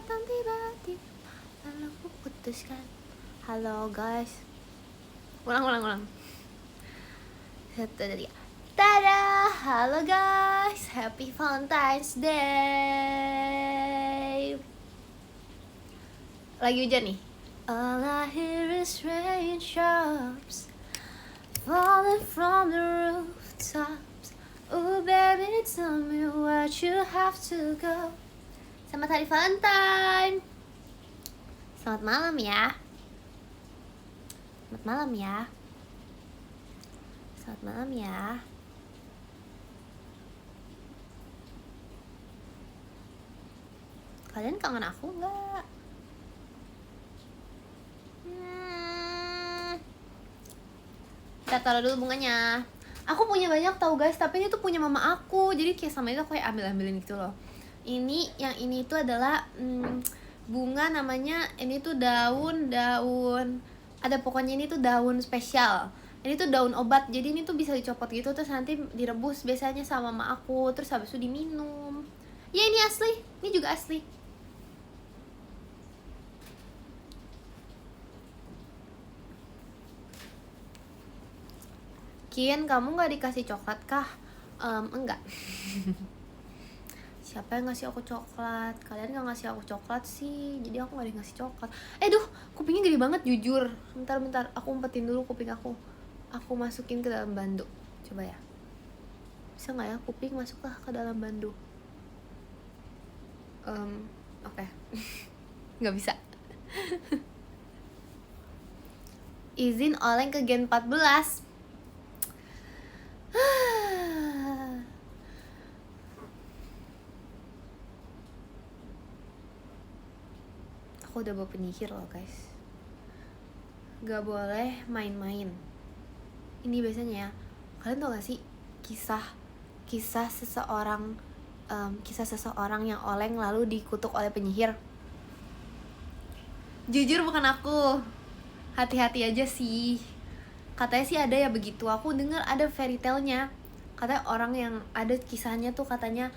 datang tiba-tiba lalu ku putuskan. Halo guys. Ulang. Satu dari tada, halo guys, happy Valentine's Day. Lagi hujan nih. All I hear is raindrops falling from the rooftops. Oh baby, tell me what you have to go. Selamat hari Valentine. Selamat malam ya. Selamat malam ya. Selamat malam ya. Kalian kangen aku nggak? Kita taruh dulu bunganya. Aku punya banyak tau guys, tapi ini tuh punya mama aku. Jadi kayak sama itu aku kayak ambil-ambilin gitu loh. Yang ini tuh adalah bunga namanya, ini tuh daun. Ada pokoknya ini tuh daun spesial. Ini tuh daun obat, jadi ini tuh bisa dicopot gitu terus nanti direbus biasanya sama mama aku, terus habis itu diminum. Ya ini asli, ini juga asli. Kian, kamu gak dikasih coklat kah? Enggak. Siapa yang ngasih aku coklat? Kalian gak ngasih aku coklat sih, jadi aku gak dikasih coklat. Duh, kupingnya gede banget jujur. Bentar, aku umpetin dulu kuping aku. Aku masukin ke dalam bandu. Coba ya. Bisa gak ya kuping masuklah ke dalam bandu? Oke. Gak bisa. Izin oleng ke Gen 14. Aku udah bawa penyihir loh guys. Gak boleh main-main. Ini biasanya ya, kalian tau gak sih kisah seseorang yang oleng lalu dikutuk oleh penyihir? Jujur bukan aku. Hati-hati aja sih. Katanya sih ada ya begitu. Aku dengar ada fairy tale-nya. Katanya orang yang ada kisahnya tuh katanya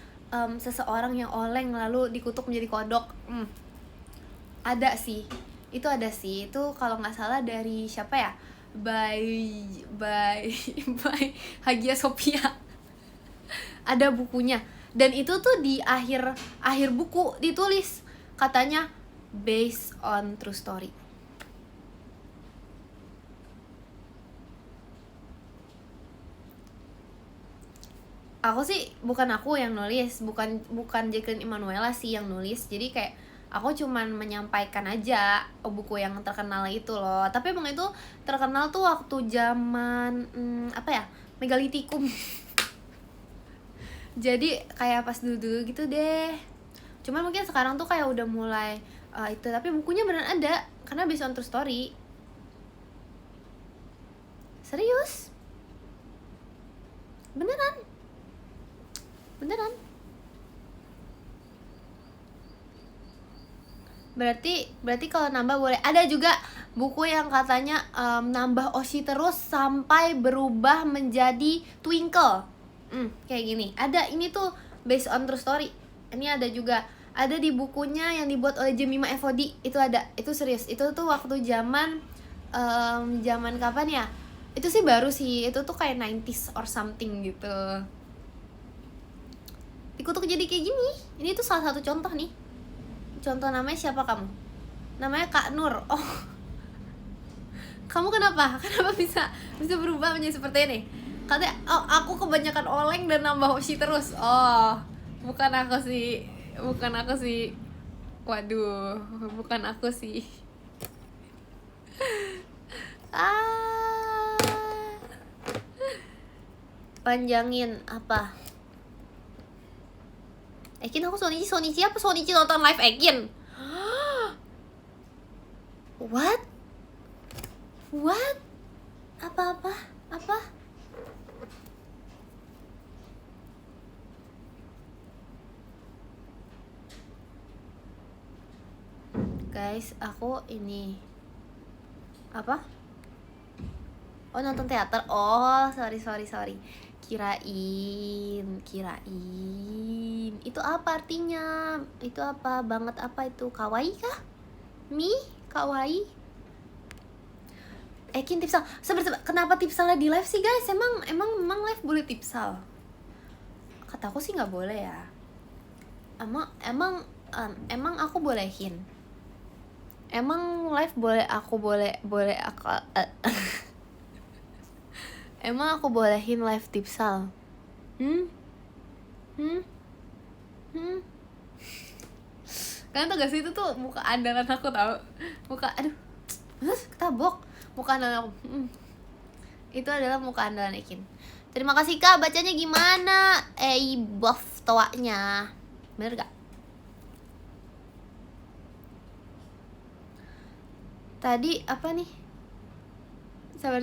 seseorang yang oleng lalu dikutuk menjadi kodok. Ada sih. Itu ada sih. Itu kalau nggak salah dari siapa ya? By Hagia Sophia. Ada bukunya. Dan itu tuh di akhir buku ditulis katanya based on true story. Aku sih bukan aku yang nulis, bukan Jacqueline Emanuela sih yang nulis. Jadi kayak aku cuman menyampaikan aja buku yang terkenal itu loh. Tapi emang itu terkenal tuh waktu zaman megalitikum. Jadi kayak pas dulu gitu deh. Cuman mungkin sekarang tuh kayak udah mulai itu. Tapi bukunya beneran ada karena based on true story. Serius? Beneran. Berarti kalau nambah boleh. Ada juga buku yang katanya nambah Oshi terus sampai berubah menjadi Twinkle. Kayak gini. Ada, ini tuh based on true story. Ini ada juga. Ada di bukunya yang dibuat oleh Jemima Efodi. Itu ada. Itu serius. Itu tuh waktu zaman kapan ya? Itu sih baru sih. Itu tuh kayak 90s or something gitu. Dikutuk jadi kayak gini. Ini tuh salah satu contoh nih. Contoh namanya siapa kamu? Namanya Kak Nur. Oh. Kamu kenapa? Kenapa bisa berubah menjadi seperti ini? Katanya aku kebanyakan oleng dan nambah Oshi terus. Oh. Bukan aku sih. Waduh, bukan aku sih. Panjangin apa? Ekin aku Sonichi apa? Sonichi nonton live Ekin? What? Apa? Guys, aku ini apa? Oh, nonton teater. Oh, sorry. Kirain itu apa artinya? Itu apa banget, apa itu? Kawaii kah? Kawaii? Ekin tipsal. Sabar. Kenapa tipsalnya di live sih guys? Emang live boleh tipsal? Kataku sih nggak boleh ya. Emang aku bolehin. Emang live boleh aku emang aku bolehin live tipsal? Kalian tau gak sih itu tuh muka andalan aku tau. Ketabok. Muka andalan aku. Itu adalah muka andalan Ekin. Terima kasih kak, bacanya gimana? Buff toanya. Bener gak? Tadi apa nih? Sabar.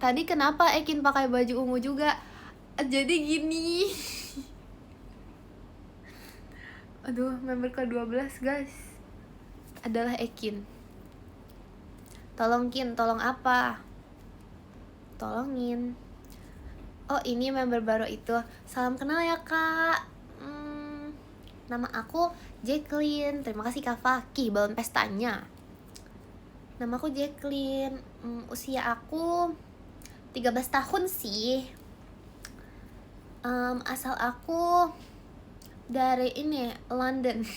Tadi kenapa Ekin pakai baju ungu juga? Jadi gini. Aduh, member ke-12 guys adalah Ekin. Tolong Kin, tolong apa? Tolongin. Oh, ini member baru itu. Salam kenal ya kak. Nama aku Jacqueline. Terima kasih Kak Faki balon pestanya. Nama aku Jacqueline. Usia aku 13 tahun sih. Asal aku dari ini London.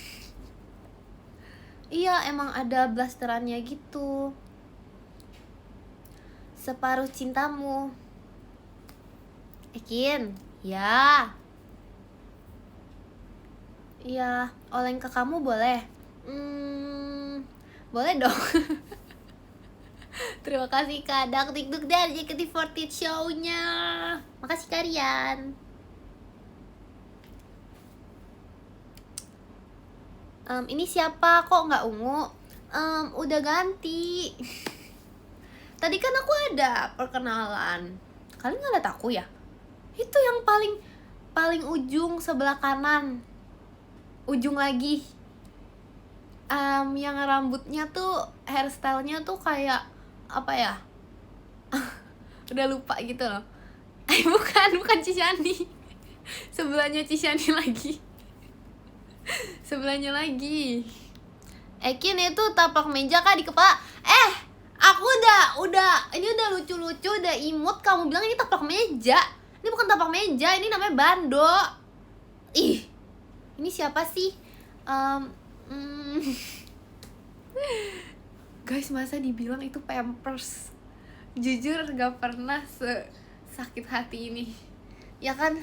Iya, emang ada blasterannya gitu. Separuh cintamu. Ekin, ya. Iya, oleng ke kamu boleh? Boleh dong. Terima kasih Kak Dak Dikduk dari JKT48 show-nya. Makasih kalian. Ini siapa? Kok nggak ungu? Udah ganti. Tadi kan aku ada perkenalan. Kalian nggak liat aku ya? Itu yang paling ujung sebelah kanan. Ujung lagi. Yang rambutnya tuh hairstyle-nya tuh kayak apa ya? Udah lupa gitu loh. Bukan Cishani. Sebelahnya Cishani lagi. Sebelahnya lagi. Ekin itu tapak meja kah di kepala? Aku udah ini udah lucu-lucu, udah imut, kamu bilang ini tapak meja. Ini bukan tapak meja, ini namanya bando. Ih, ini siapa sih? Guys, masa dibilang itu Pampers? Jujur gak pernah sakit hati ini. Ya kan?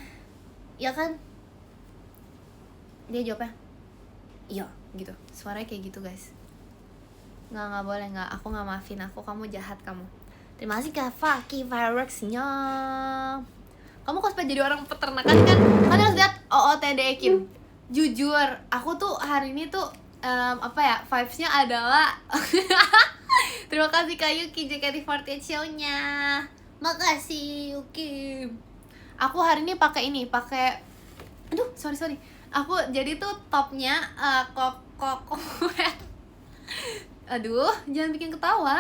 Dia jawabnya iya gitu, suaranya kayak gitu guys. Nggak boleh, aku nggak maafin aku, kamu jahat kamu. Terima kasih Kak Faki fireworksnya. Kamu cosplay jadi orang peternakan kan? Kalian harus lihat OOTD Ekin. Jujur, aku tuh hari ini tuh vibes-nya adalah terima kasih Kak Yuki JKT48 show-nya. Makasih Yuki. Aku hari ini pakai aduh sorry. Aku jadi tuh topnya aduh, jangan bikin ketawa.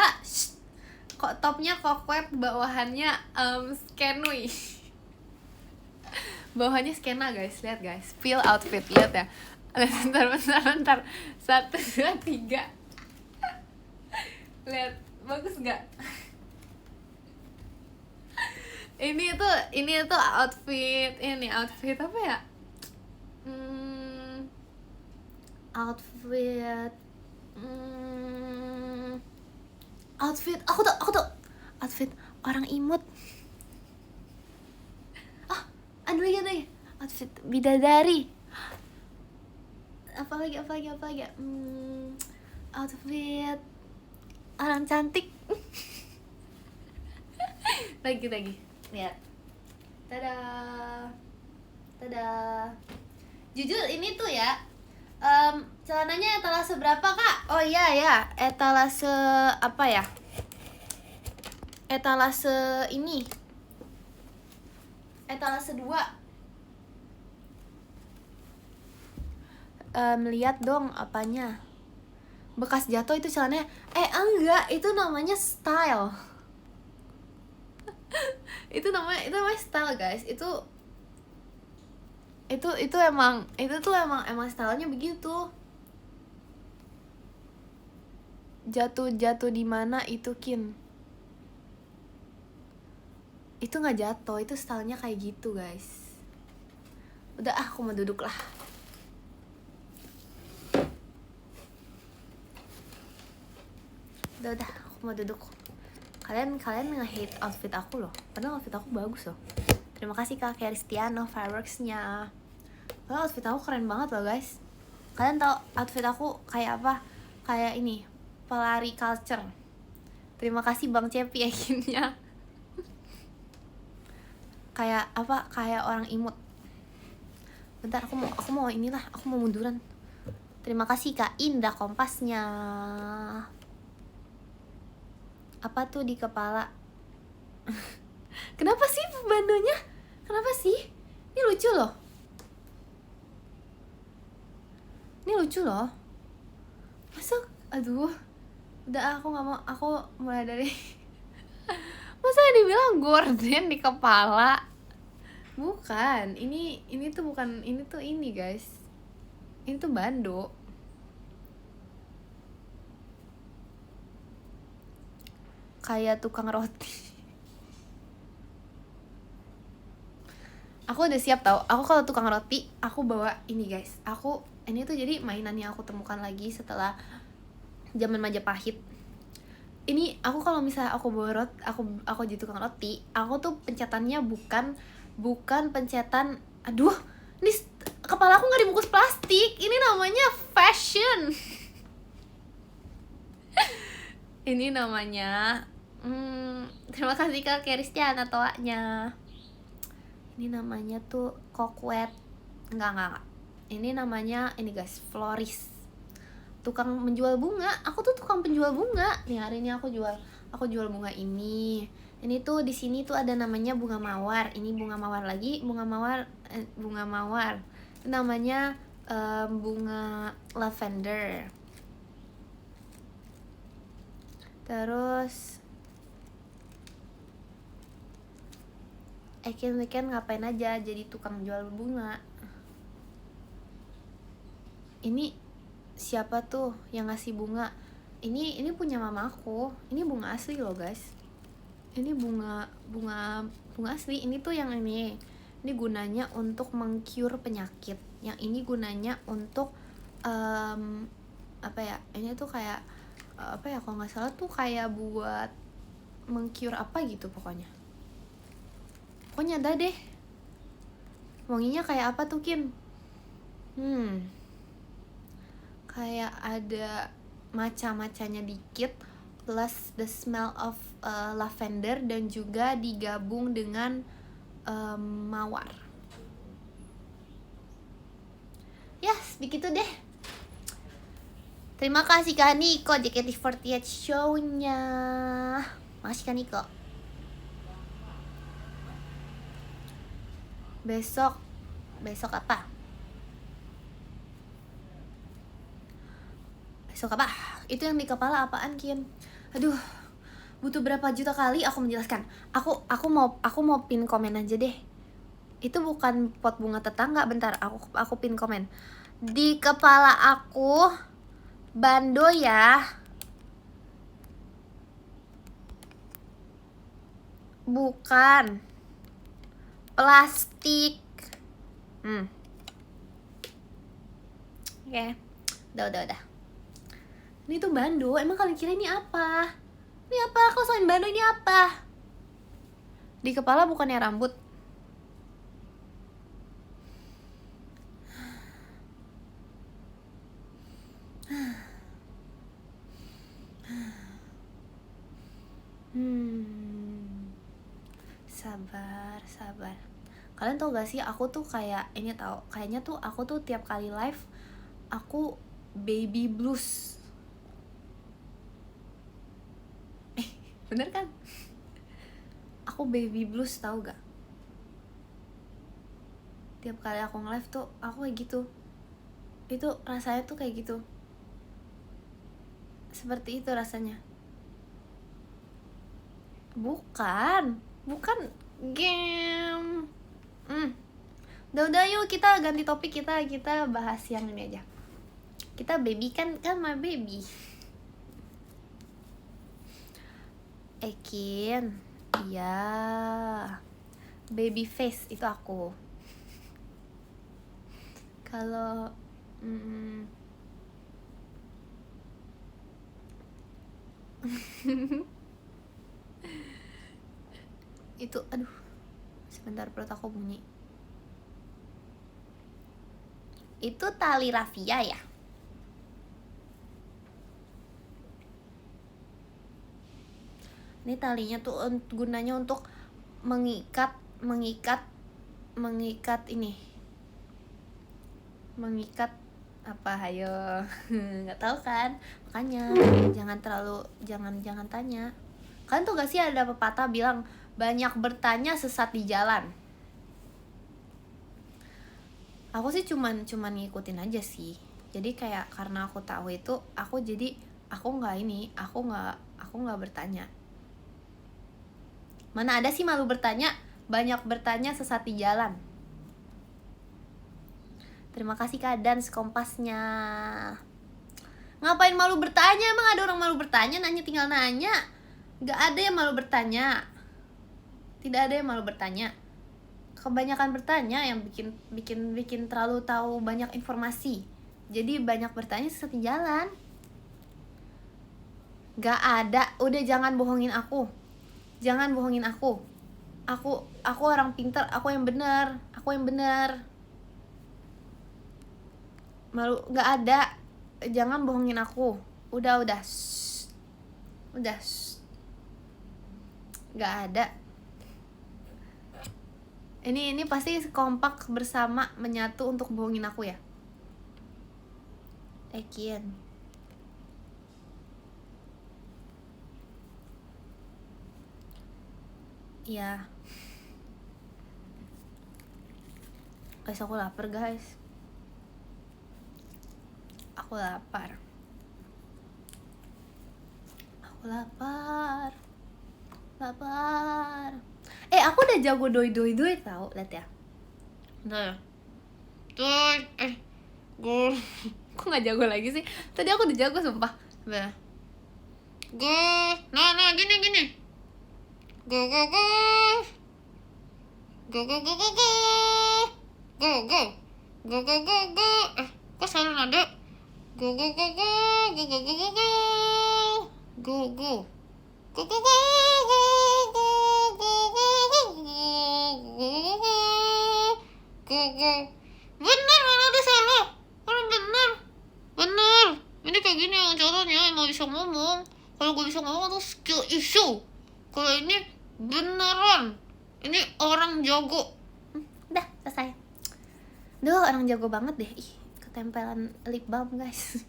Kok topnya kokwet, bawahannya skenui. Bawahannya skena guys, lihat guys. Feel outfit, lihat ya. Bentar. 1, 2, 3. Lihat, bagus nggak? Ini tuh outfit apa ya? Outfit aku tuh outfit orang imut. Ada lagi outfit bidadari. Apa lagi outfit orang cantik. lagi lihat. Tada. Jujur ini tuh ya, celananya etalase berapa kak? Oh iya ya, etalase apa ya? Etalase ini, etalase 2. Lihat dong apanya. Bekas jatuh itu celananya. Enggak, itu namanya style. Itu namanya style guys. Itu emang stylenya begitu. Jatuh di mana itu Kin? Itu nggak jatuh, itu stylenya kayak gitu guys. Udah aku mau duduk lah. Udah aku mau duduk. Kalian nge-hate outfit aku loh. Padahal outfit aku bagus loh. Terima kasih Kak Kristiano fireworks-nya. Padahal outfit aku keren banget loh guys. Kalian tahu outfit aku kayak apa? Kayak ini, pelari culture. Terima kasih Bang Cepi akhirnya. Kayak apa? Kayak orang imut. Bentar aku mau inilah, aku mau munduran. Terima kasih Kak Indah kompasnya. Apa tuh di kepala? Kenapa sih bandonya? Kenapa sih? Ini lucu loh. Ini lucu loh. Masa, aduh. Udah aku nggak mau, aku mulai dari masa dibilang gorden di kepala. Bukan, ini tuh bukan, ini tuh ini guys. Ini tuh bando. Kayak tukang roti. Aku udah siap tau. Aku kalau tukang roti, aku bawa ini guys. Ini tuh jadi mainan yang aku temukan lagi setelah zaman Majapahit. Ini aku kalau misalnya aku bawa aku jadi tukang roti, aku tuh pencetannya bukan pencetan. Aduh, ini kepala aku nggak dibungkus plastik. Ini namanya fashion. Ini namanya terima kasih Kak Kristiana toanya. Ini namanya tuh kokwet. Enggak. Ini namanya ini guys, floris. Tukang menjual bunga. Aku tuh tukang penjual bunga. Nih hari ini aku jual bunga ini. Ini tuh di sini tuh ada namanya bunga mawar. Ini bunga mawar lagi, bunga mawar. Ini namanya bunga lavender. Terus Eken ngapain aja jadi tukang jual bunga. Ini siapa tuh yang ngasih bunga? Ini punya mama aku. Ini bunga asli loh guys. Ini bunga asli. Ini tuh yang ini gunanya untuk mengcure penyakit. Yang ini gunanya untuk apa ya? Ini tuh kayak apa ya, kalau nggak salah tuh kayak buat mengcure apa gitu pokoknya ada deh. Wanginya kayak apa tuh Kin? Kayak ada maca-macanya dikit, plus the smell of lavender, dan juga digabung dengan mawar. Yes, begitu deh. Terima kasih Kak Niko, JKT48 show-nya. Makasih Kak Niko. Besok apa? Besok apa? Itu yang di kepala apaan Kin? Aduh, butuh berapa juta kali aku menjelaskan. Aku mau pin komen aja deh. Itu bukan pot bunga tetangga. Bentar, aku pin komen. Di kepala aku bando ya. Bukan plastik. Oke. Udah. Ini tuh bando. Emang kalian kira ini apa? Ini apa? Kalau selain bando ini apa? Di kepala bukannya rambut. Sabar. Kalian tau gak sih, aku tuh kayak ini tau, kayaknya tuh aku tuh tiap kali live aku baby blues. Bener kan? Aku baby blues, tau gak? Tiap kali aku nge-live tuh aku kayak gitu. Itu rasanya tuh kayak gitu. Seperti itu rasanya. Bukan Game. Udah yuk kita ganti topik, kita bahas yang ini aja. Kita baby kan my baby. Ekin, iya. Baby face itu aku. Kalau itu aduh, sebentar perut aku bunyi. Itu tali rafia ya? Ini talinya tuh gunanya untuk mengikat ini. Mengikat apa, hayo. Nggak tahu kan? Makanya jangan tanya. Kan tuh gak sih ada pepatah bilang banyak bertanya sesat di jalan. Aku sih cuman ngikutin aja sih. Jadi kayak karena aku tahu itu, aku nggak bertanya. Mana ada sih malu bertanya, banyak bertanya sesat di jalan. Terima kasih Kak Dans kompasnya. Ngapain malu bertanya? Emang ada orang malu bertanya? Nanya tinggal nanya. Gak ada yang malu bertanya. Tidak ada yang malu bertanya. Kebanyakan bertanya yang bikin terlalu tahu banyak informasi. Jadi banyak bertanya sesat di jalan. Gak ada. Udah jangan bohongin aku. Jangan bohongin aku. Aku orang pintar, aku yang benar. Malu nggak ada. Jangan bohongin aku. Udah. Shh. Udah. Shh. Nggak ada. Ini pasti kompak bersama menyatu untuk bohongin aku ya. Ekian. Iya. Guys, aku lapar guys. Aku lapar. Aku udah jago doi tau, lihat ya. Nah. Tuh, gue kok nggak jago lagi sih? Tadi aku udah jago sumpah. Nah. Nah, gini. Go. Kok selalu nada? Go. Bener, mana ada salah? Orang bener. Ini kayak gini yang caranya emang bisa ngomong. Kalau gue bisa ngomong tuh skill issue. Kalau ini beneran. Ini orang jago. Udah selesai. Duh, orang jago banget deh. Ih, ketempelan lip balm guys.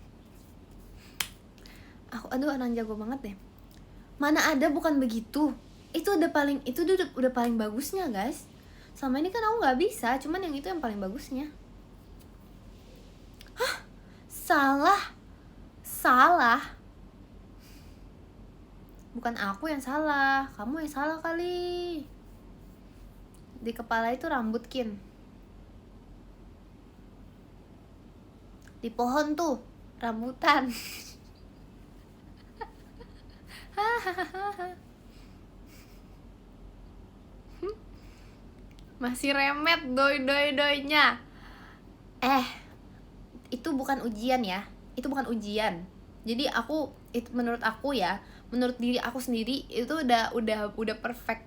Orang jago banget deh. Mana ada bukan begitu. Itu udah paling bagusnya guys. Sama ini kan aku nggak bisa, cuman yang itu yang paling bagusnya. Hah? Salah. Bukan aku yang salah, kamu yang salah kali. Di kepala itu rambut Kin. Di pohon tuh rambutan. Masih remet doi-nya. Itu bukan ujian ya. Itu bukan ujian. Jadi menurut aku ya, menurut diri aku sendiri itu udah perfect.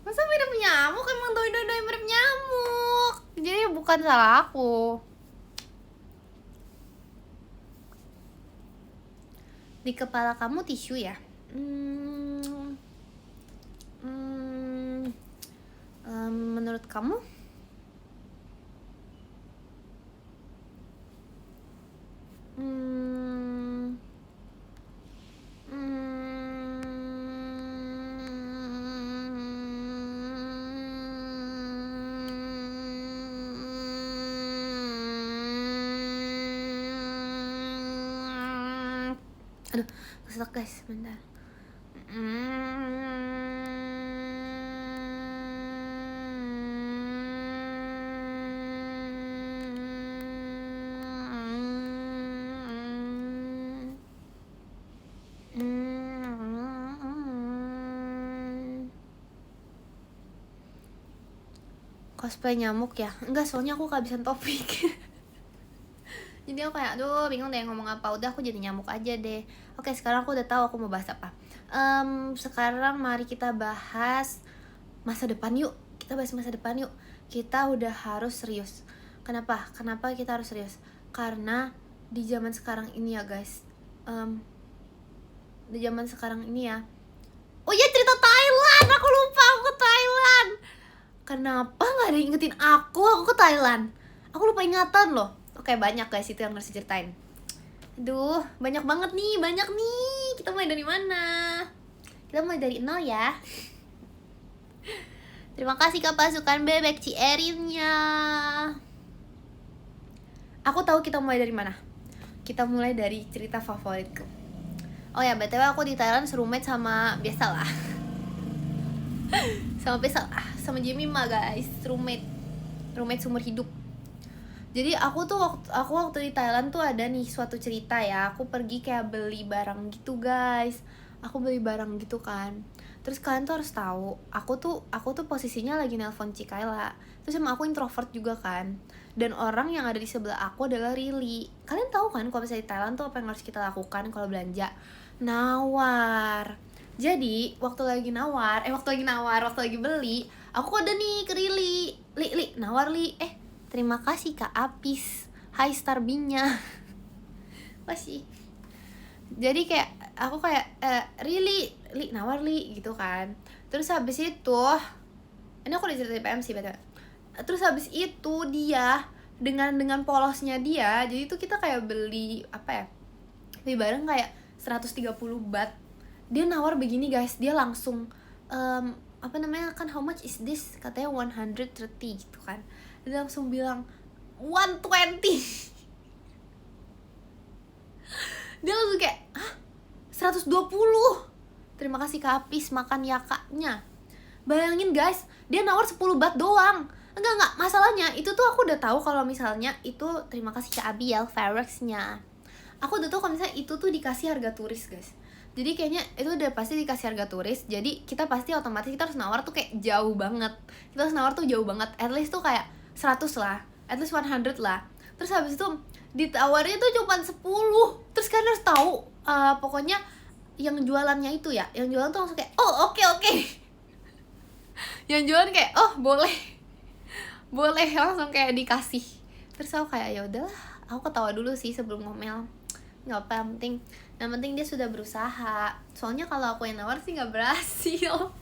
Masa mirip nyamuk? Emang doi mirip nyamuk. Jadi bukan salah aku. Di kepala kamu tisu ya? Menurut kamu? Aduh, keselak guys, bentar. cosplay nyamuk ya? Enggak, soalnya aku kehabisan topik. Jadi aku kayak aduh bingung deh ngomong apa. Udah aku jadi nyamuk aja deh. Oke, sekarang aku udah tahu aku mau bahas apa. Sekarang mari kita bahas masa depan yuk. Kita bahas masa depan yuk. Kita udah harus serius. Kenapa kita harus serius? Karena di zaman sekarang ini ya guys, di zaman sekarang ini ya, oh iya, cerita Thailand, aku lupa, aku ke Thailand. Kenapa nggak ada yang ingetin aku ke Thailand? Aku lupa ingatan loh. Oke, banyak guys itu yang harus diceritain. Aduh, banyak banget nih, banyak nih. Kita mulai dari mana? Kita mulai dari nol ya. Terima kasih Kak pasukan bebek Cierinnya. Aku tahu kita mulai dari mana. Kita mulai dari cerita favoritku. Oh ya, BTW aku di Thailand serumit sama biasalah. sama Jemima guys, roommate seumur hidup. Jadi aku waktu di Thailand tuh ada nih suatu cerita ya. Aku pergi kayak beli barang gitu guys. Aku beli barang gitu kan. Terus kalian tuh harus tahu, aku tuh posisinya lagi nelpon Cikaila. Terus sama aku introvert juga kan. Dan orang yang ada di sebelah aku adalah Rili. Kalian tahu kan kalau misalnya di Thailand tuh apa yang harus kita lakukan kalau belanja? Nawar. Jadi waktu lagi beli, aku kode nih ke Rili. Li, nawar Li. Terima kasih Kak Apis. Hai Starbinya. Masih. Jadi kayak aku kayak Li, nawar Li gitu kan. Terus habis itu, ini aku diceritain PMC betul. Terus habis itu dia dengan polosnya dia, jadi tuh kita kayak beli apa ya? Beli barang kayak 130 baht. Dia nawar begini guys, dia langsung apa namanya kan, how much is this? Katanya 130 gitu kan. Dia langsung bilang 120. Dia langsung kayak, hah? 120. Terima kasih Kak Apis, makan ya kaknya. Bayangin guys, dia nawar 10 baht doang. Enggak, masalahnya itu tuh aku udah tahu kalau misalnya itu, terima kasih Kak Abiel Ferex-nya. Aku udah tahu kalau misalnya itu tuh dikasih harga turis guys. Jadi kayaknya itu udah pasti dikasih harga turis. Jadi kita pasti otomatis kita harus nawar tuh kayak jauh banget. Kita harus nawar tuh jauh banget. At least tuh kayak 100 lah. At least 100 lah. Terus habis itu ditawarnya tuh cuma 10. Terus kalian harus tahu pokoknya yang jualannya itu ya, yang jualan tuh langsung kayak oh oke. Yang jualan kayak oh boleh langsung kayak dikasih. Terus aku kayak ya udahlah, aku ketawa dulu sih sebelum ngomel. Nggak apa, yang penting dia sudah berusaha. Soalnya kalau aku yang nawar sih nggak berhasil.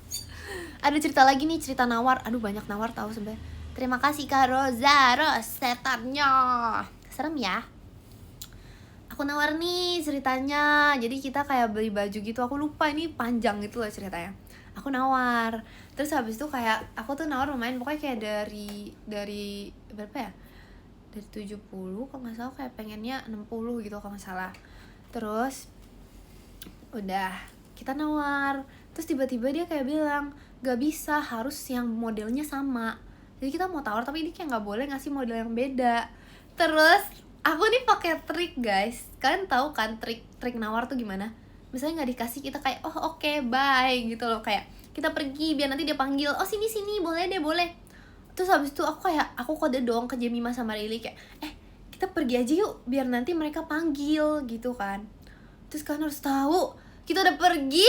Ada cerita lagi nih, cerita nawar. Aduh banyak nawar tahu sebenarnya. Terima kasih Kak Rosa, setannya. Serem ya. Aku nawar nih ceritanya. Jadi kita kayak beli baju gitu. Aku lupa ini panjang gitu loh ceritanya. Aku nawar. Terus habis itu kayak aku tuh nawar lumayan, pokoknya kayak dari berapa ya? Dari 70 kalau nggak salah, kayak pengennya 60 gitu kalau nggak salah. Terus udah kita nawar. Terus tiba-tiba dia kayak bilang gak bisa, harus yang modelnya sama. Jadi kita mau tawar tapi dia kayak nggak boleh ngasih model yang beda. Terus aku nih pakai trik guys. Kalian tahu kan trik nawar tuh gimana? Misalnya nggak dikasih, kita kayak oh oke, bye gitu loh. Kayak kita pergi biar nanti dia panggil, oh sini boleh deh, boleh. Terus habis itu aku kode dong ke Jemima sama Lily kayak kita pergi aja yuk biar nanti mereka panggil gitu kan. Terus kalian harus tahu kita udah pergi,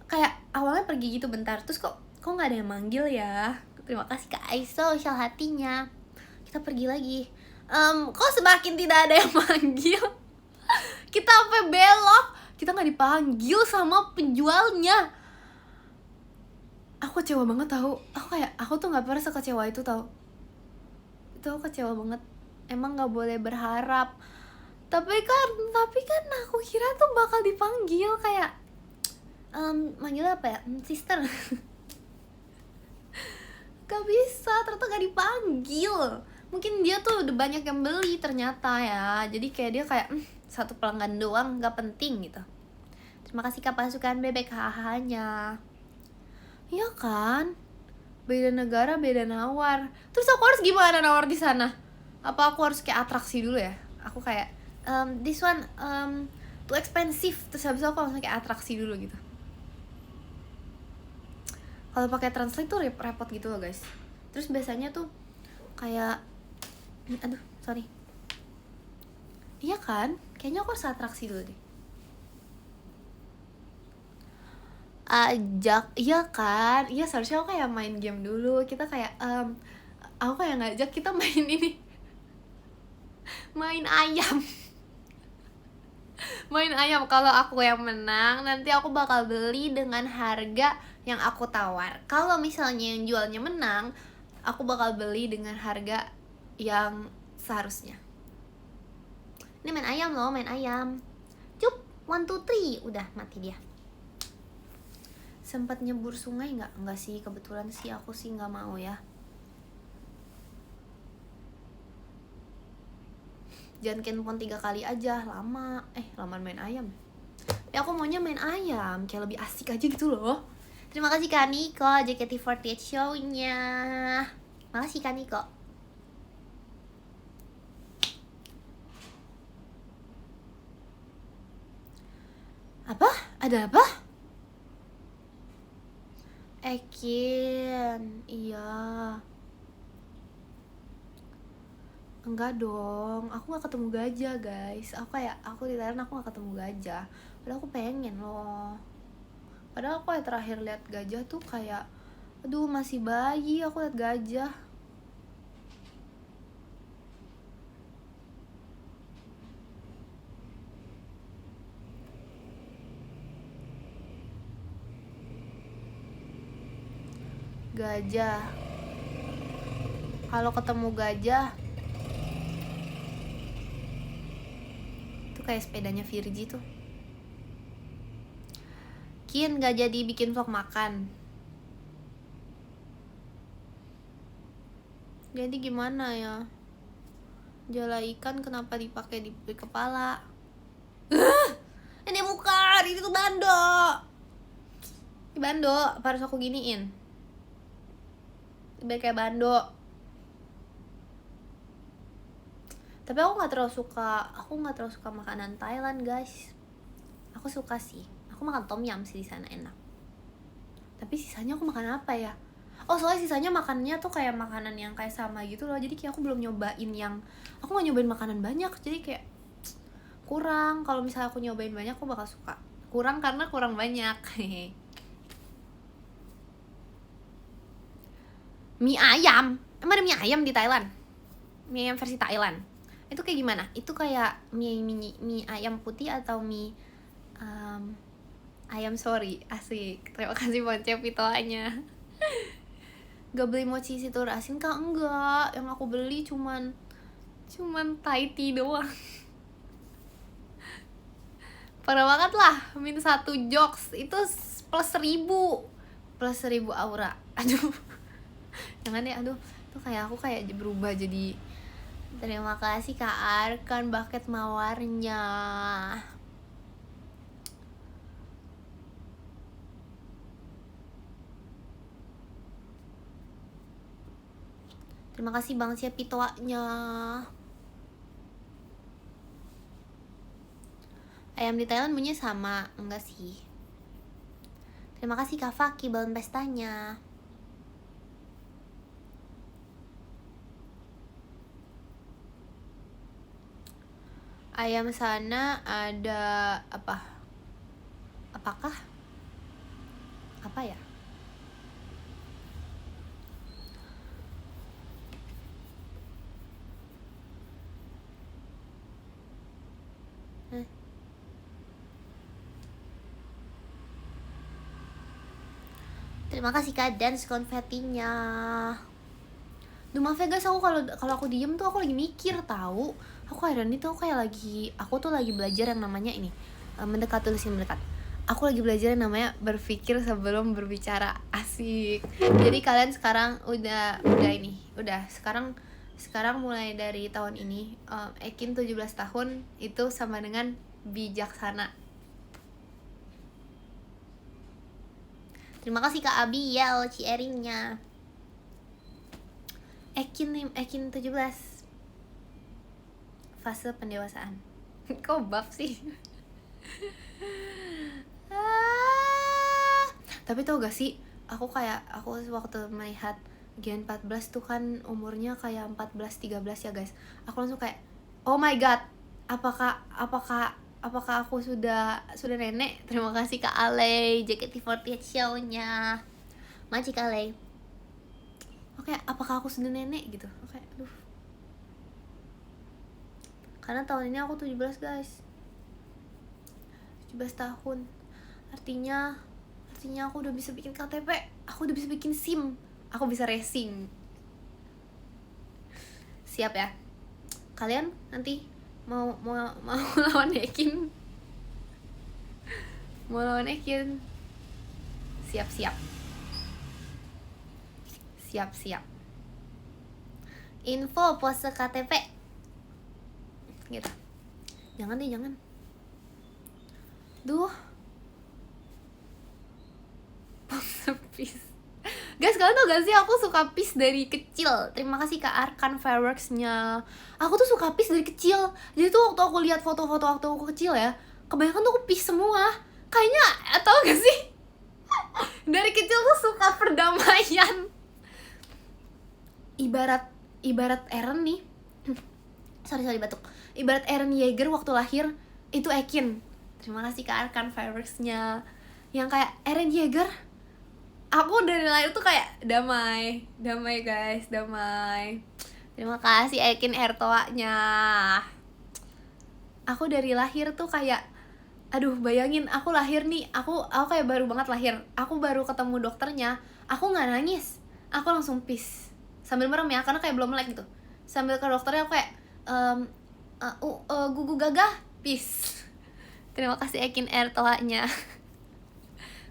kayak awalnya pergi gitu bentar, terus kok nggak ada yang manggil ya. Terima kasih Kak Aiso, shal hatinya. Kita pergi lagi, kok semakin tidak ada yang manggil. Kita sampai belok, kita nggak dipanggil sama penjualnya. Aku kecewa banget tahu. Aku tuh nggak pernah sekecewa itu tahu. Itu aku kecewa banget. Emang nggak boleh berharap. Tapi kan aku kira tuh bakal dipanggil kayak manggil apa ya? Sister. Gak bisa, ternyata gak dipanggil. Mungkin dia tuh udah banyak yang beli ternyata ya. Jadi kayak dia kayak satu pelanggan doang, gak penting gitu. Terima kasih Kak pasukan bebek hahanya. Iya kan? Beda negara, beda nawar. Terus aku harus gimana nawar di sana? Apa aku harus kayak atraksi dulu ya? Aku kayak this one too expensive. Terus habis itu aku langsung kayak atraksi dulu gitu. Kalau pakai translate tuh repot gitu loh guys. Terus biasanya tuh kayak aduh sorry, iya kan, kayaknya aku harus atraksi dulu deh. Ajak, iya kan, iya seharusnya aku kayak main game dulu, kita kayak aku kayak ngajak kita main ini, main ayam. Main ayam, kalau aku yang menang nanti aku bakal beli dengan harga yang aku tawar. Kalau misalnya yang jualnya menang, aku bakal beli dengan harga yang seharusnya. Ini main ayam loh, main ayam. Cup, 1, 2, 3, udah mati dia. Sempat nyebur sungai nggak? Nggak sih, kebetulan sih aku sih nggak mau ya. Jangan handphone 3 kali aja, lama. Lamaan main ayam. Ya aku maunya main ayam, kayak lebih asik aja gitu loh. Terima kasih Kak Niko, JKT48 show-nya. Makasih Kak Niko. Apa? Ada apa? Ekin, iya. Enggak dong, aku gak ketemu gajah guys. Aku di Thailand aku gak ketemu gajah. Padahal aku pengen loh. Padahal aku yang terakhir lihat gajah tuh kayak, aduh masih bayi aku lihat gajah. Gajah. Kalau ketemu gajah itu kayak sepedanya Virgi tuh. Kin gak jadi bikin vlog makan. Jadi gimana ya? Jala ikan kenapa dipakai di kepala? Ini bukan, ini tuh bando. Ini bando, apa harus aku giniin? Biar kayak bando. Tapi aku nggak terlalu suka makanan Thailand guys. Aku suka sih, aku makan tom yum sih di sana, enak. Tapi sisanya aku makan apa ya? Oh soalnya sisanya makannya tuh kayak makanan yang kayak sama gitu loh. Jadi kayak aku belum nyobain aku nggak nyobain makanan banyak. Jadi kayak kurang. Kalau misalnya aku nyobain banyak aku bakal suka. Kurang karena kurang banyak. Mie ayam, emang ada mie ayam di Thailand? Mie ayam versi Thailand itu kayak gimana? Itu kayak mie ayam putih atau mie ayam sorry? Asik, terima kasih buat cepitoanya. Gak beli mochi isi telur asin kak? Enggak, yang aku beli cuman Thai tea doang. Parah banget lah, min 1 jokes itu plus 1000 aura. Aduh, jangan deh, aduh, tuh kayak aku kayak berubah jadi. Terima kasih Kak Arkan bucket mawarnya. Terima kasih Bang Cepitoanya. Ayam di Thailand bunyinya sama? Enggak sih. Terima kasih Kak Faki balon pestanya. Ayam sana ada apa? Apakah? Apa ya? Terima kasih Kak dance konfetinya. Duh maaf ya guys, aku kalau aku diem tuh aku lagi mikir tahu. Aku heran itu aku tuh lagi belajar yang namanya ini. Mendekat, tulisin mendekat. Aku lagi belajar yang namanya berpikir sebelum berbicara. Asik. Jadi kalian sekarang udah sekarang mulai dari tahun ini Ekin 17 tahun itu sama dengan bijaksana. Terima kasih Kak Abiel Cieringnya. Ekin 17 fase pendewasaan. Kok bab sih? Tapi tau gak sih, aku waktu melihat Gen 14 tuh kan umurnya kayak 14-13 ya guys. Aku langsung kayak, oh my god, apakah aku sudah nenek? Terima kasih Kak Ale, JKT48 show-nya. Makasih Kak Ale. Oke, apakah aku sudah nenek gitu? Oke, aduh. Karena tahun ini aku 17 guys. 17 tahun. Artinya aku udah bisa bikin KTP, aku udah bisa bikin SIM, aku bisa racing. Siap ya? Kalian nanti mau lawan Ekin? Mau lawan Ekin? Siap. Info pose KTP. Gitu. Jangan. Duh. Pose peace. Guys, kalian tau gak sih aku suka peace dari kecil. Terima kasih Kak Arkan Fireworks-nya. Aku tuh suka peace dari kecil. Jadi tuh waktu aku lihat foto-foto waktu aku kecil ya, kebanyakan tuh aku peace semua. Kayaknya, tau gak sih? Dari kecil tuh suka perdamaian. Ibarat Eren nih. Sorry batuk. Ibarat Eren Yeager waktu lahir, itu Ekin. Terima kasih Kak Arkan Fireworks-nya. Yang kayak Eren Yeager, aku dari lahir tuh kayak damai guys, damai. Terima kasih Ekin Ertoa-nya. Aku dari lahir tuh kayak, aduh bayangin aku lahir nih, aku kayak baru banget lahir, aku baru ketemu dokternya, aku nggak nangis, aku langsung peace sambil merem ya, karena kayak belum melek gitu. Sambil ke dokternya aku kayak gugu gagah peace. Terima kasih Ekin Ertoa-nya.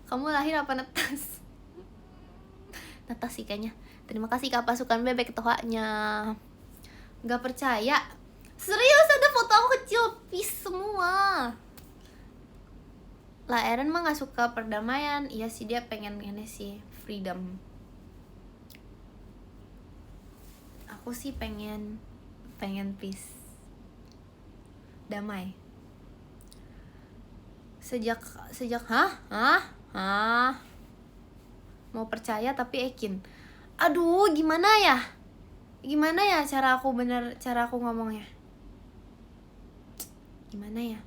Kamu lahir apa netas? Netas sih kayaknya. Terima kasih Kak Pasukan Bebek Tohanya. Gak percaya? Serius ada foto aku kecil peace semua. Lah Eren mah gak suka perdamaian. Iya sih, dia pengen ini sih, freedom. Aku sih pengen peace, damai. Sejak mau percaya tapi Ekin. Aduh, gimana ya cara aku ngomongnya. Gimana ya?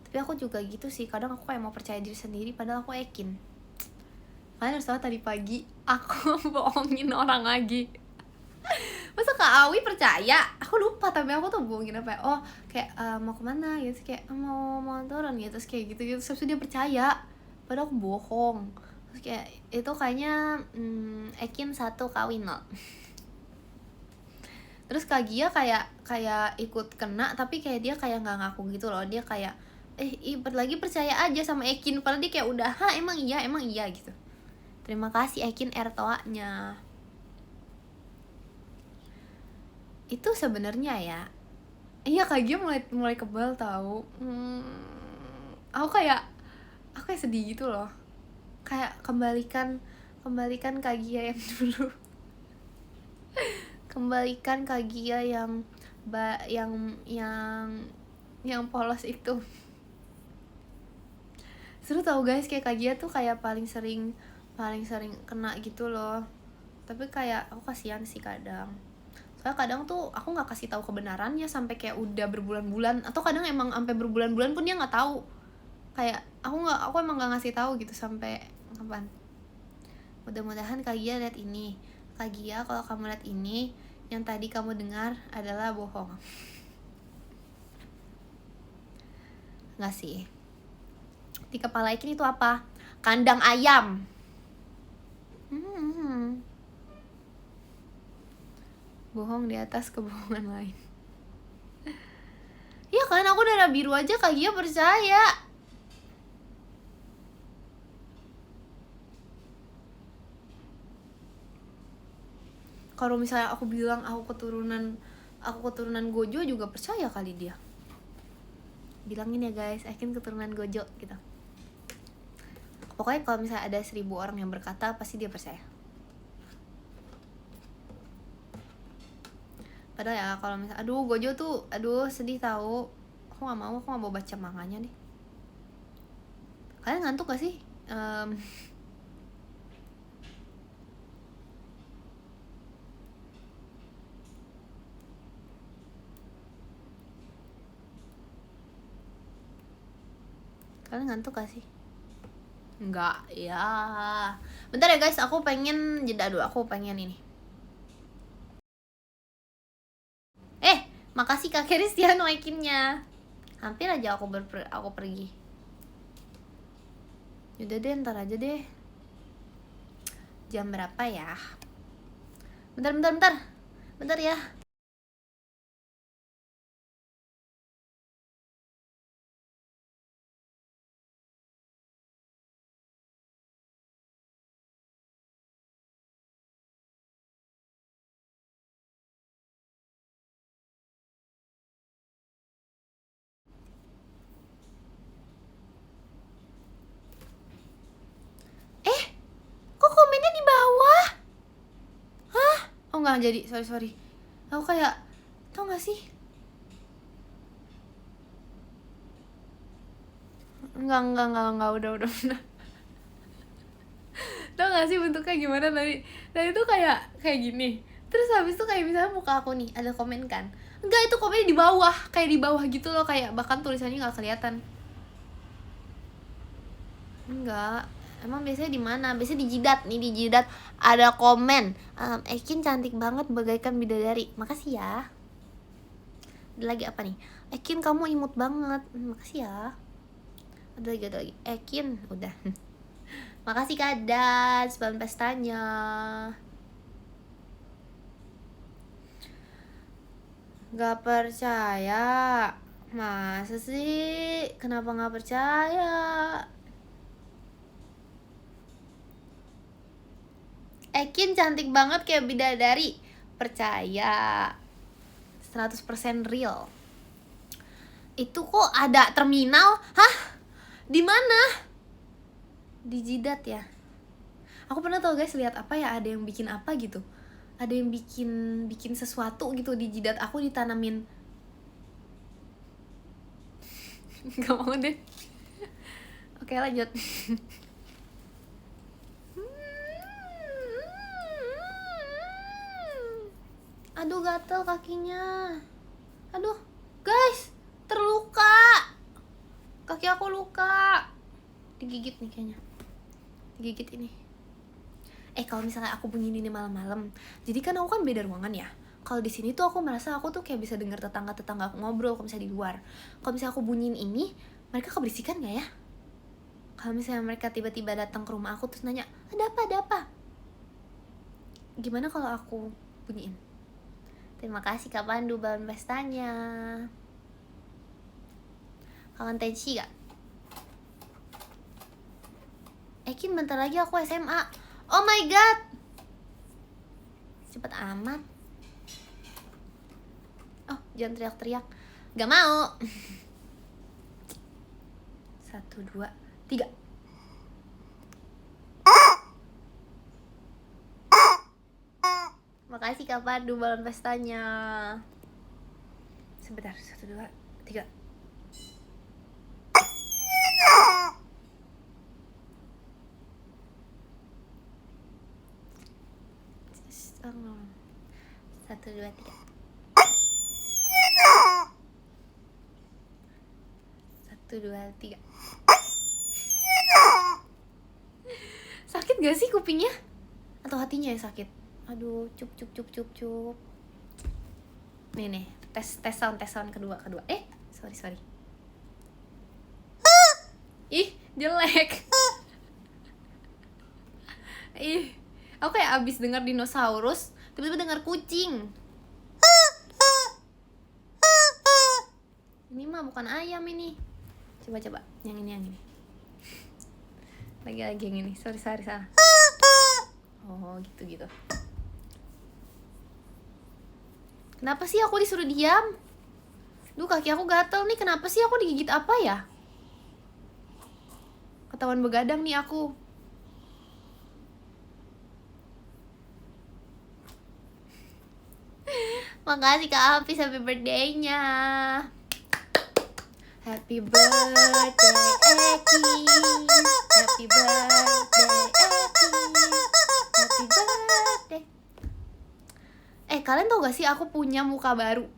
Tapi aku juga gitu sih, kadang aku kayak mau percaya diri sendiri padahal aku Ekin. Kalian harus tahu tadi pagi aku bohongin orang lagi. Masa Kak Awi percaya? Aku lupa, tapi aku tuh bohongin apa ya? Oh, kayak mau kemana gitu, kayak mau turun gitu, terus kayak gitu terus dia percaya padahal aku bohong. Terus kayak itu kayaknya Ekin 1 kawin 0. Terus Kak Gia kayak ikut kena, tapi kayak dia kayak nggak ngaku gitu loh. Dia kayak lagi percaya aja sama Ekin, padahal dia kayak udah emang iya gitu. Terima kasih Ekin Ertoa-nya. Itu sebenarnya ya, iya Kak Gia mulai kebal tahu. Aku kayak sedih gitu loh. Kayak kembalikan Kak Gia yang dulu. Kembalikan Kak Gia yang polos itu. Seru tau guys, kayak Kak Gia tuh kayak paling sering kena gitu loh. Tapi kayak aku kasihan sih kadang. Soalnya kadang tuh aku nggak kasih tahu kebenarannya sampai kayak udah berbulan-bulan, atau kadang emang sampai berbulan-bulan pun dia nggak tahu. Kayak aku emang nggak ngasih tahu gitu sampai kapan. Mudah-mudahan Kak Gia lihat ini. Kak Gia, kalau kamu lihat ini, yang tadi kamu dengar adalah bohong. Nggak sih. Di kepala Ekin itu apa? Kandang ayam. Bohong di atas kebohongan lain. Iya kan, aku darah biru aja Kak Gia percaya. Kalau misalnya aku bilang aku keturunan Gojo juga percaya kali dia. Bilangin ya guys, Ekin keturunan Gojo gitu. Pokoknya kalau misalnya ada 1000 orang yang berkata, pasti dia percaya. Padahal ya kalau misalnya Gojo tuh sedih tahu. Aku nggak mau baca manganya nih. Kalian ngantuk gak sih? Kalian ngantuk gak sih? Enggak, ya. Bentar ya guys, aku pengen jeda dulu, aku pengen ini. Makasih Kak Christian naikinnya. Hampir aja aku pergi. Yaudah deh, ntar aja deh. Jam berapa ya? Bentar ya. Kok komennya di bawah? Hah? Oh nggak jadi, sorry. Aku kayak, tau gak sih? Enggak, udah. Tau gak sih bentuknya gimana tadi? Tadi tuh kayak gini. Terus habis itu kayak misalnya muka aku nih, ada komen kan? Enggak, itu komennya di bawah, kayak di bawah gitu loh, kayak bahkan tulisannya nggak kelihatan. Enggak, emang biasanya di mana? Biasanya di jidat nih, di jidat ada komen. Ekin cantik banget bagaikan bidadari. Makasih ya. Ada lagi apa nih? Ekin kamu imut banget. Makasih ya. Ada lagi. Ekin udah. Makasih Kak Dan, sebelum pestanya. Gak percaya. Masa sih? Kenapa gak percaya? Ekin cantik banget kayak bidadari. Percaya. 100% real. Itu kok ada terminal? Hah? Di mana? Di jidat ya. Aku pernah tau guys, lihat apa ya, ada yang bikin apa gitu. Ada yang bikin sesuatu gitu di jidat aku, ditanamin. Gak mau deh. Oke, lanjut. Aduh, gatel kakinya. Aduh, guys, terluka. Kaki aku luka. Digigit nih kayaknya. Digigit ini. Kalau misalnya aku bunyiin ini malam-malam, jadi kan aku kan beda ruangan ya. Kalau di sini tuh aku merasa aku tuh kayak bisa dengar tetangga aku ngobrol kalau misalnya di luar. Kalau misalnya aku bunyiin ini, mereka keberisikan nggak ya? Kalau misalnya mereka tiba-tiba datang ke rumah aku terus nanya, ada apa? Gimana kalau aku bunyiin? Terima kasih Kak Pandu balon pestanya. Kangen Tenshi gak? Ekin bentar lagi aku SMA. Oh my god, cepet amat. Oh, jangan teriak-teriak. Gak mau. 1, 2, 3. Makasih Kak Pandu balon pestanya. Sebentar, 1, 2, 3. Satu, dua, tiga. 1, 2, 3. Sakit gak sih kupingnya? Atau hatinya yang sakit? Aduh, cup. Nih, tes sound kedua. Sorry. Ih, jelek. Ih, aku kayak abis denger dinosaurus, tiba-tiba denger kucing. Ini mah bukan ayam ini. Coba yang ini. Lagi yang ini. Sorry salah. Oh, gitu. Kenapa sih aku disuruh diam? Duh, kaki aku gatel nih. Kenapa sih aku digigit apa ya? Ketahuan begadang nih aku. Makasih Kak Hafiz, happy birthday-nya. Happy birthday Eki. Happy birthday Eki. Happy birthday. Kalian tau gak sih aku punya muka baru?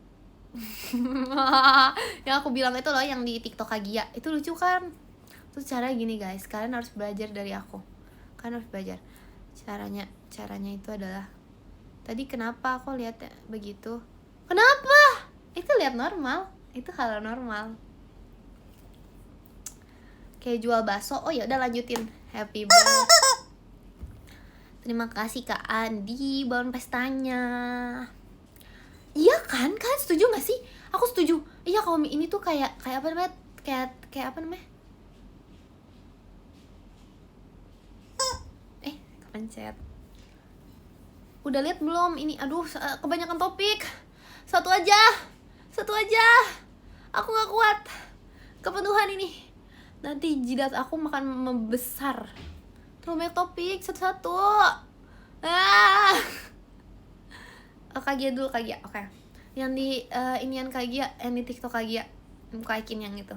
Yang aku bilang itu loh, yang di TikTok Kagia. Itu lucu kan? Terus caranya gini guys, kalian harus belajar dari aku. Kalian harus belajar. Caranya itu adalah, tadi kenapa aku lihat begitu? Kenapa? Itu lihat normal, itu hal normal. Kayak jual bakso. Oh ya udah lanjutin. Happy birthday. Terima kasih Kak Andi bangun pestanya. Iya kan? Kalian setuju gak sih? Aku setuju. Iya, kalau ini tuh kayak apa namanya? Kayak apa namanya? Kepencet. Udah lihat belum ini? Aduh, kebanyakan topik. Satu aja. Aku gak kuat. Kepenuhan ini. Nanti jidat aku makan membesar. Terlalu banyak topik, satu-satu. Kagia dulu, Kagia. Oke. Yang di inian Kagia, yang di TikTok Kagia. Muka Ikin yang itu.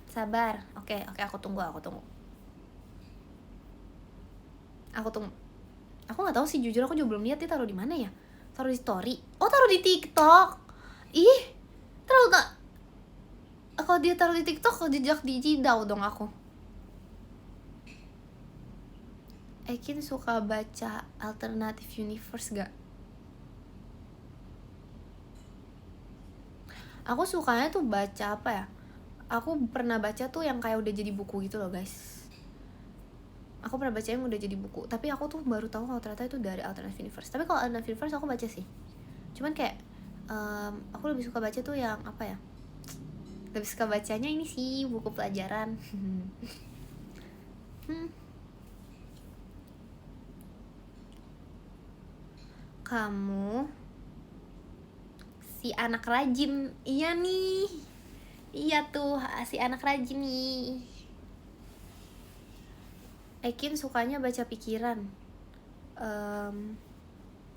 Sabar. Oke, aku tunggu. Aku nggak tahu sih, jujur aku juga belum lihat dia taruh di mana ya. Taruh di story. Oh, taruh di TikTok. Ih, terlalu tak. Kalau dia taruh di TikTok, jejak digital dong aku. Ekin suka baca alternative universe gak? Aku sukanya tuh baca apa ya? Aku pernah baca tuh yang kayak udah jadi buku gitu loh guys. Aku pernah baca yang udah jadi buku, tapi aku tuh baru tahu kalau ternyata itu dari alternative universe. Tapi kalau alternative universe aku baca sih. Cuman kayak aku lebih suka baca tuh yang apa ya? Lebih suka bacanya ini sih, buku pelajaran. Kamu si anak rajin. Iya nih. Iya tuh, si anak rajin nih. Ekin sukanya baca pikiran.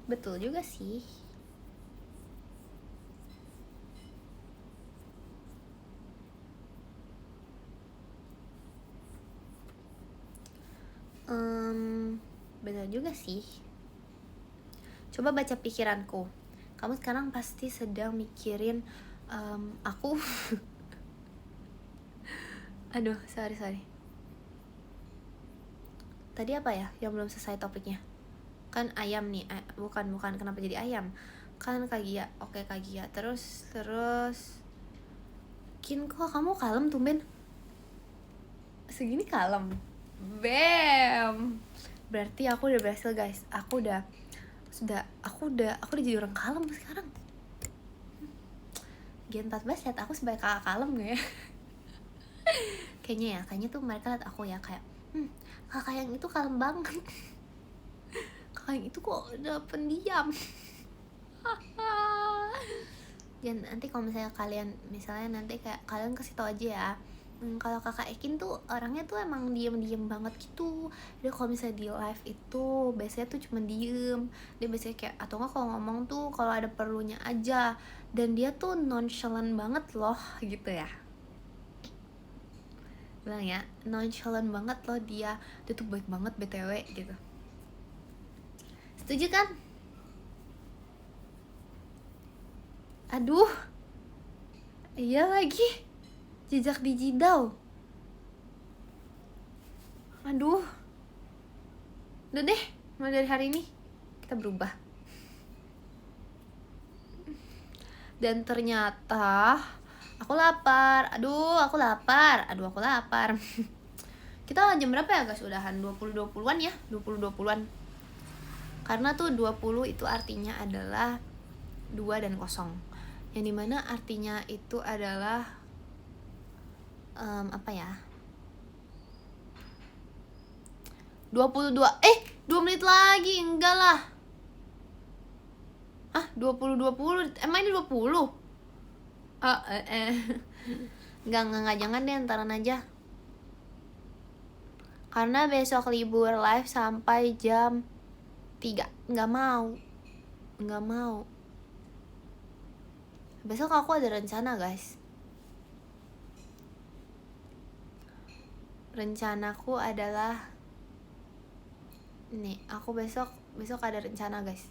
Betul juga sih. Betul juga sih. Coba baca pikiranku. Kamu sekarang pasti sedang mikirin aku. Aduh, sorry. Tadi apa ya yang belum selesai topiknya? Kan ayam nih, bukan, kenapa jadi ayam? Kan Kagia, oke Kagia. Terus Kin, kok kamu kalem tumben? Segini kalem. Bam. Berarti aku udah berhasil guys. Aku udah jadi orang kalem sekarang. Gen 14 lihat aku sebagai kakak kalem gak ya? Kayaknya tuh mereka lihat aku ya kayak kakak yang itu kalem banget. Kakak yang itu kok udah pendiam. Dan nanti kalau misalnya nanti kayak kalian kasih tau aja ya, kalau kakak Ekin tuh orangnya tuh emang diem banget gitu. Dia kalau misalnya di live itu biasanya tuh cuma diem. Dia biasanya kayak, atau nggak kalau ngomong tuh kalau ada perlunya aja. Dan dia tuh nonchalant banget loh gitu ya. Bilang ya, nonchalant banget loh dia tuh baik banget BTW gitu. Setuju kan? Aduh, iya lagi, jejak digital. Aduh, udah deh, mulai dari hari ini kita berubah. Dan ternyata aku lapar. Aduh, aku lapar. Kita jam berapa ya guys? Udahan 20-20an ya, 20-20an. Karena tuh 20 itu artinya adalah 2 dan 0. Yang dimana artinya itu adalah apa ya? 22. 2 menit lagi, enggak lah. 20 emang ini 20? Enggak, jangan deh, entaran aja. Karena besok libur live sampai jam 3. Enggak mau. Besok aku ada rencana guys. Rencanaku adalah nih, aku besok ada rencana guys.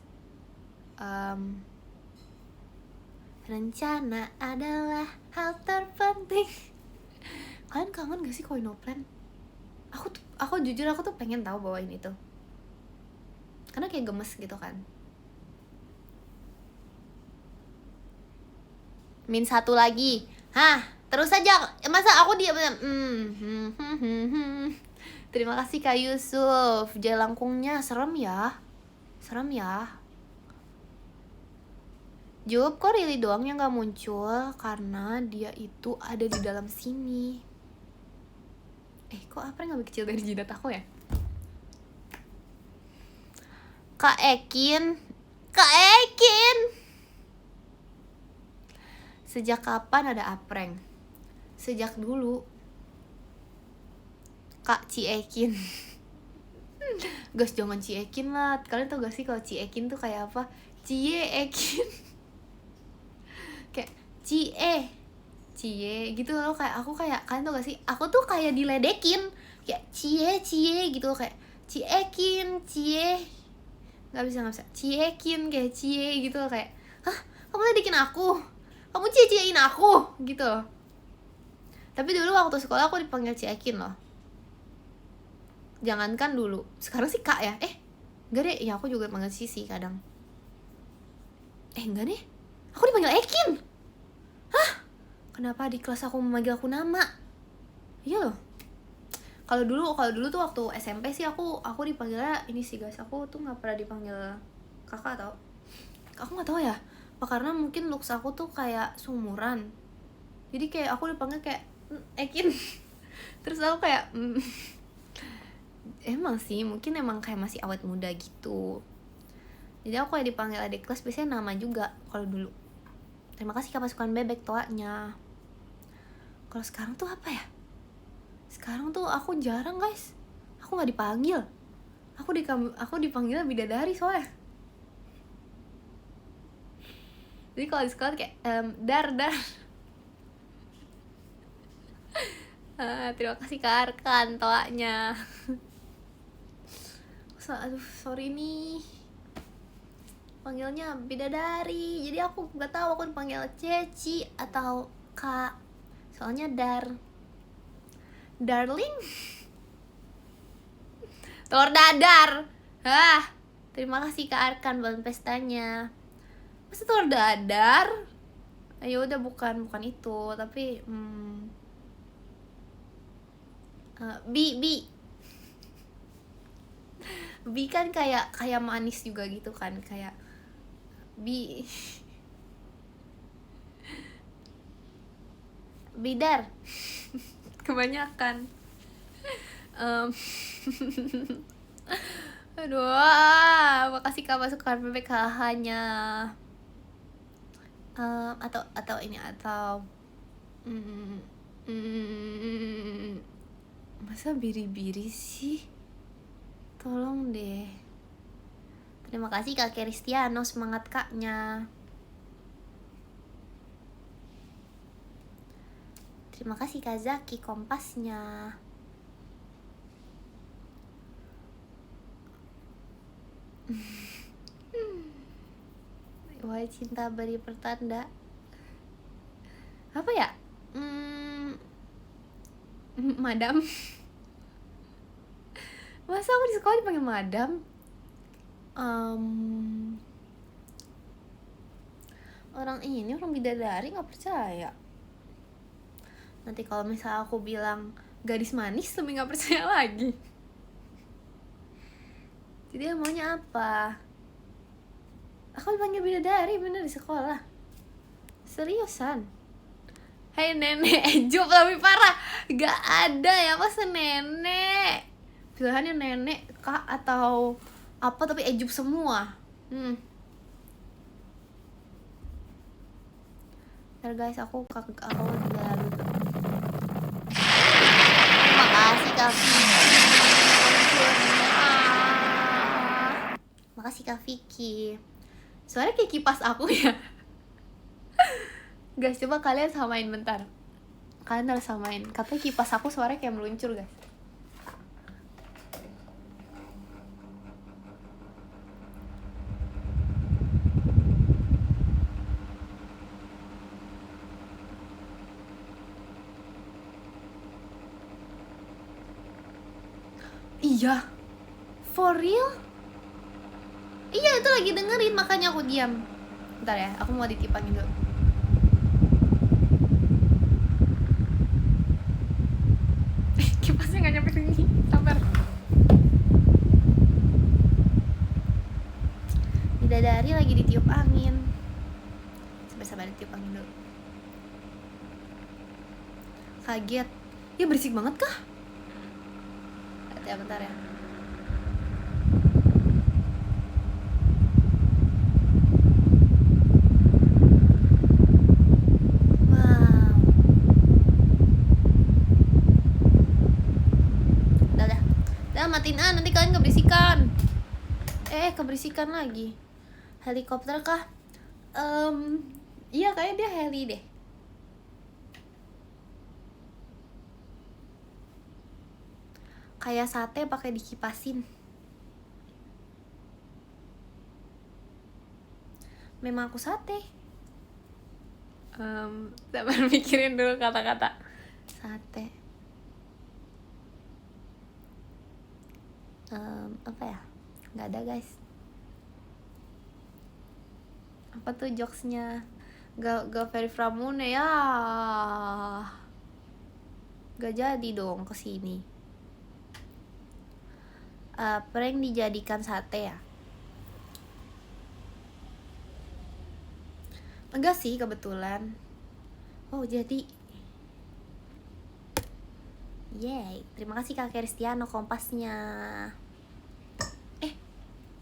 rencana adalah hal terpenting. Kalian kangen gak sih Koi No Plan? Aku jujur aku tuh pengen tahu bawain itu, karena kayak gemes gitu kan. Min satu lagi. Hah, terus aja. Masa aku diam. Terima kasih Kak Yusuf. Jalangkungnya serem ya. Serem ya. Jawab kok Rili doang yang gak muncul, karena dia itu ada di dalam sini. Kok apa yang lebih kecil dari jidat aku ya? Kak Ekin. Sejak kapan ada apreng? Sejak dulu. Kak Ciekin. Guys, jangan Ciekin lah. Kalian tau gak sih kalau Ciekin tuh kayak apa? Ciekin. Kayak cie gitu loh. Kayak aku kayak, kalian tau gak sih? Aku tuh kayak diledekin. Kayak cie gitu loh. Kayak Ciekin, cie. Gak bisa. Ciekin, kayak cie gitu loh. Kayak, hah? Kamu ledekin aku? Kamu cie-ciein aku? Gitu loh. Tapi dulu waktu sekolah aku dipanggil Ciekin loh. Jangankan dulu, sekarang sih Kak ya. Enggak deh, ya aku juga panggil Sisi kadang. Enggak deh, aku dipanggil Ekin. Hah? Kenapa di kelas aku memanggil aku nama? Iya loh. Kalau dulu tuh waktu SMP sih aku dipanggilnya ini sih guys. Aku tuh nggak pernah dipanggil kakak tau. Aku nggak tahu ya. Apa karena mungkin looks aku tuh kayak sumuran. Jadi kayak aku dipanggil kayak Ekin. Terus aku kayak emang sih, mungkin emang kayak masih awet muda gitu. Jadi aku kayak dipanggil adik kelas biasanya nama juga kalau dulu. Terima kasih Kak Pasukan Bebek toanya. Kalau sekarang tuh apa ya? Sekarang tuh aku jarang guys. Aku nggak dipanggil. Aku dipanggil bidadari soalnya. Jadi kalau di sekolah kayak dar. Terima kasih Kak Arkan toanya. Aduh, sorry nih. Panggilnya bidadari. Jadi aku nggak tahu aku dipanggil Ceci atau Kak. Soalnya Darling. Telur dadar. Terima kasih Kak Arkan buat pestanya. Masa telur dadar? Ayo udah bukan itu, tapi Bi kan kayak manis juga gitu kan, kayak Bi. Bidar. Kebanyakan. Aduh, makasih Kak Pasukan PPKH-nya. Atau ini atau masa biri-biri sih? Tolong deh. Terima kasih Kak Kristiano, semangat Kaknya. Terima kasih Kak Zaki kompasnya. Wah, cinta beri pertanda. Apa ya? Madam. Masa aku di sekolah dipanggil madam? Orang bidadari nggak percaya. Nanti kalau misalnya aku bilang gadis manis, lebih nggak percaya lagi. Jadi maunya apa? Aku dipanggil bidadari bener di sekolah. Seriusan. Hai nenek Ejup, lebih parah. Gak ada ya, masa nenek. Pilihannya nenek, kak, atau apa, tapi Ejup semua. Ntar guys, aku tinggal dulu. Terima kasih Kak Vicky. Makasih Kak Vicky. Suaranya kayak kipas aku ya. Guys, coba kalian samain bentar. Kalian harus samain. Katanya kipas aku suaranya kayak meluncur guys. iya? For real? Iya, itu lagi dengerin, makanya aku diam. Bentar ya, aku mau ditipangin dulu. Kipasnya gak nyampe sini, sabar. Bidadari lagi ditiup angin. Sabar ditiup angin dulu. Kaget. Ya berisik banget kah? Bentar ya. Wow. Udah matiin nanti kalian keberisikan. Keberisikan lagi. Helikopter kah? Iya kayaknya dia heli deh. Kayak sate pakai dikipasin. Memang aku sate. Sabar mikirin dulu kata-kata. Sate. Apa ya? Nggak ada guys. Apa tuh jokesnya? Gak very Framune ya. Gak jadi dong kesini. Prank dijadikan sate ya? Enggak sih kebetulan. Oh jadi. Yeay, terima kasih Kak Kristiano kompasnya.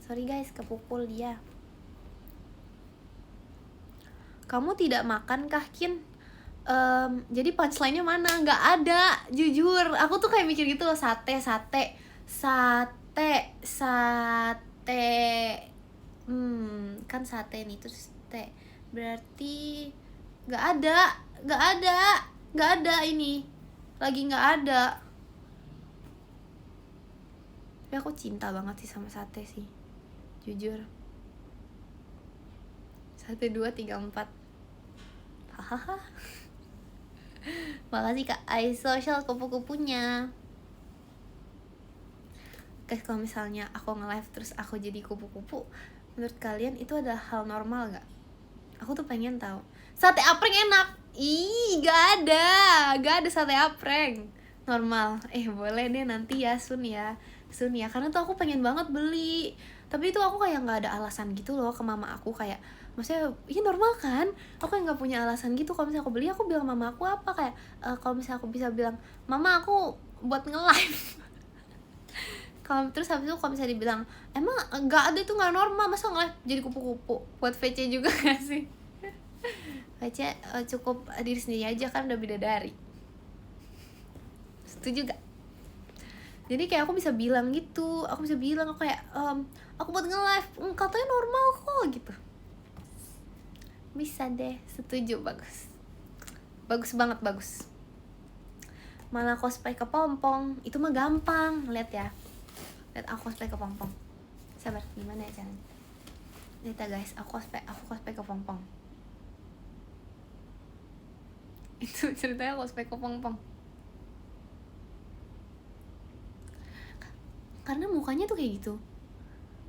Sorry guys, kepukul dia. Kamu tidak makan kah Kin? Jadi punchline-nya mana? Nggak ada, jujur. Aku tuh kayak mikir gitu loh, sate. Kan sate nih, terus te. Berarti nggak ada ini. Lagi nggak ada. Tapi aku cinta banget sih sama sate sih, jujur. 1, 2, 3, 4. Hahaha. Makasih Kak iSocial kupu-kupunya. Guys, kalau misalnya aku nge-live terus aku jadi kupu-kupu, menurut kalian itu adalah hal normal gak? Aku tuh pengen tahu. Sate apreng enak. Ih, gak ada sate apreng normal. Boleh deh nanti ya, Sun ya. Karena tuh aku pengen banget beli. Tapi itu aku kayak gak ada alasan gitu loh ke mama aku, kayak maksudnya ini normal kan, aku yang nggak punya alasan gitu. Kalau misalnya aku beli, aku bilang mama aku apa, kayak kalau misalnya aku bisa bilang mama aku buat nge-live. Terus habis itu kalau misalnya dibilang emang nggak ada, itu nggak normal, masa nge-live jadi kupu-kupu. Buat VC juga nggak sih? VC cukup diri sendiri aja kan udah bidadari. Setuju gak? Jadi kayak aku bisa bilang gitu, aku kayak aku buat nge-live, katanya normal kok gitu. Bisa deh, setuju, bagus banget, bagus. Malah cosplay kepompong, itu mah gampang. Lihat aku cosplay kepompong. Sabar, gimana ya caranya? Lihat ya guys, aku cosplay kepompong. Itu ceritanya cosplay kepompong. Karena mukanya tuh kayak gitu.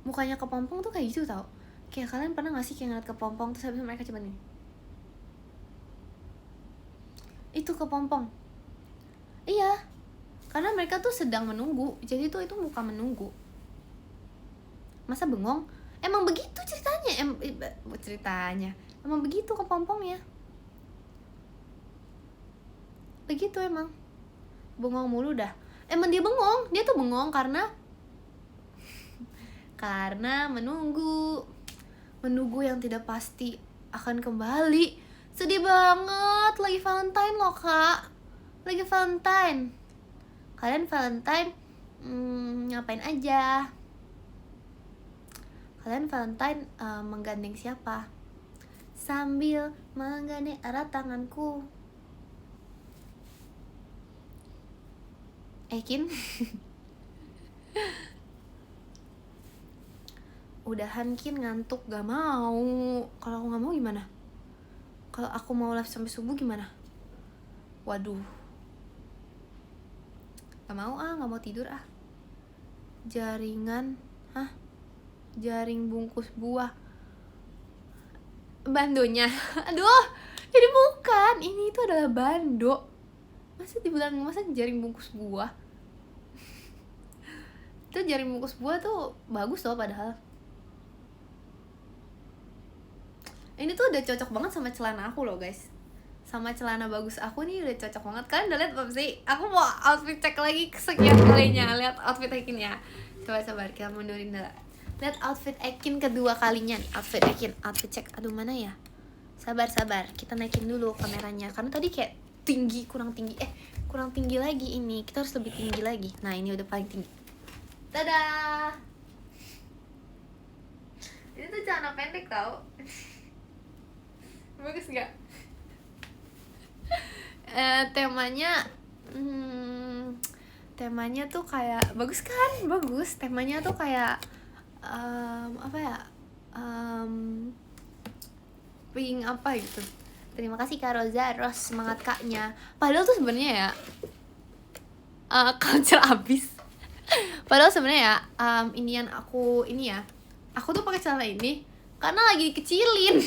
Mukanya kepompong tuh kayak gitu tau. Kayak kalian pernah gak sih kayak ngeliat kepompong terus habis mereka coba nih, itu kepompong. Iya, karena mereka tuh sedang menunggu. Jadi tuh itu muka menunggu. Masa bengong? Emang begitu ceritanya. Emang begitu kepompongnya. Begitu emang. Bengong mulu dah. Emang dia bengong. Dia tuh bengong karena menunggu yang tidak pasti akan kembali. Sedih banget. Lagi Valentine loh Kak. Lagi Valentine. Kalian Valentine ngapain aja? Kalian Valentine menggandeng siapa? Sambil menggandeng erat tanganku. Kin? Udahan Kin, ngantuk, gak mau. Kalau aku gak mau gimana? Kalau aku mau live sampai subuh gimana? Waduh, gak mau tidur jaringan, jaring bungkus buah, bandonya. Aduh, jadi bukan, ini itu adalah bando. Masa jaring bungkus buah? Itu jaring bungkus buah tuh bagus loh padahal. Ini tuh udah cocok banget sama celana aku loh guys, sama celana bagus aku nih udah cocok banget. Kalian udah lihat belum sih? Aku mau outfit cek lagi kesekian kalinya. Lihat outfit Ekinnya. Coba sabar, kita mundurin dulu. Lihat outfit Ekin kedua kalinya nih. Outfit Ekin, outfit cek. Aduh mana ya? Sabar, kita naikin dulu kameranya. Karena tadi kayak tinggi, kurang tinggi lagi ini. Kita harus lebih tinggi lagi. Nah ini udah paling tinggi. Dadah. Ini tuh celana pendek tau. Bagus gak? Temanya tuh kayak bagus kan? Bagus. Temanya tuh kayak apa ya? Pink apa gitu. Terima kasih Kak Roza, semangat kaknya. Padahal tuh sebenarnya ya culture abis. Padahal sebenarnya ya aku tuh pakai celana ini karena lagi dikecilin.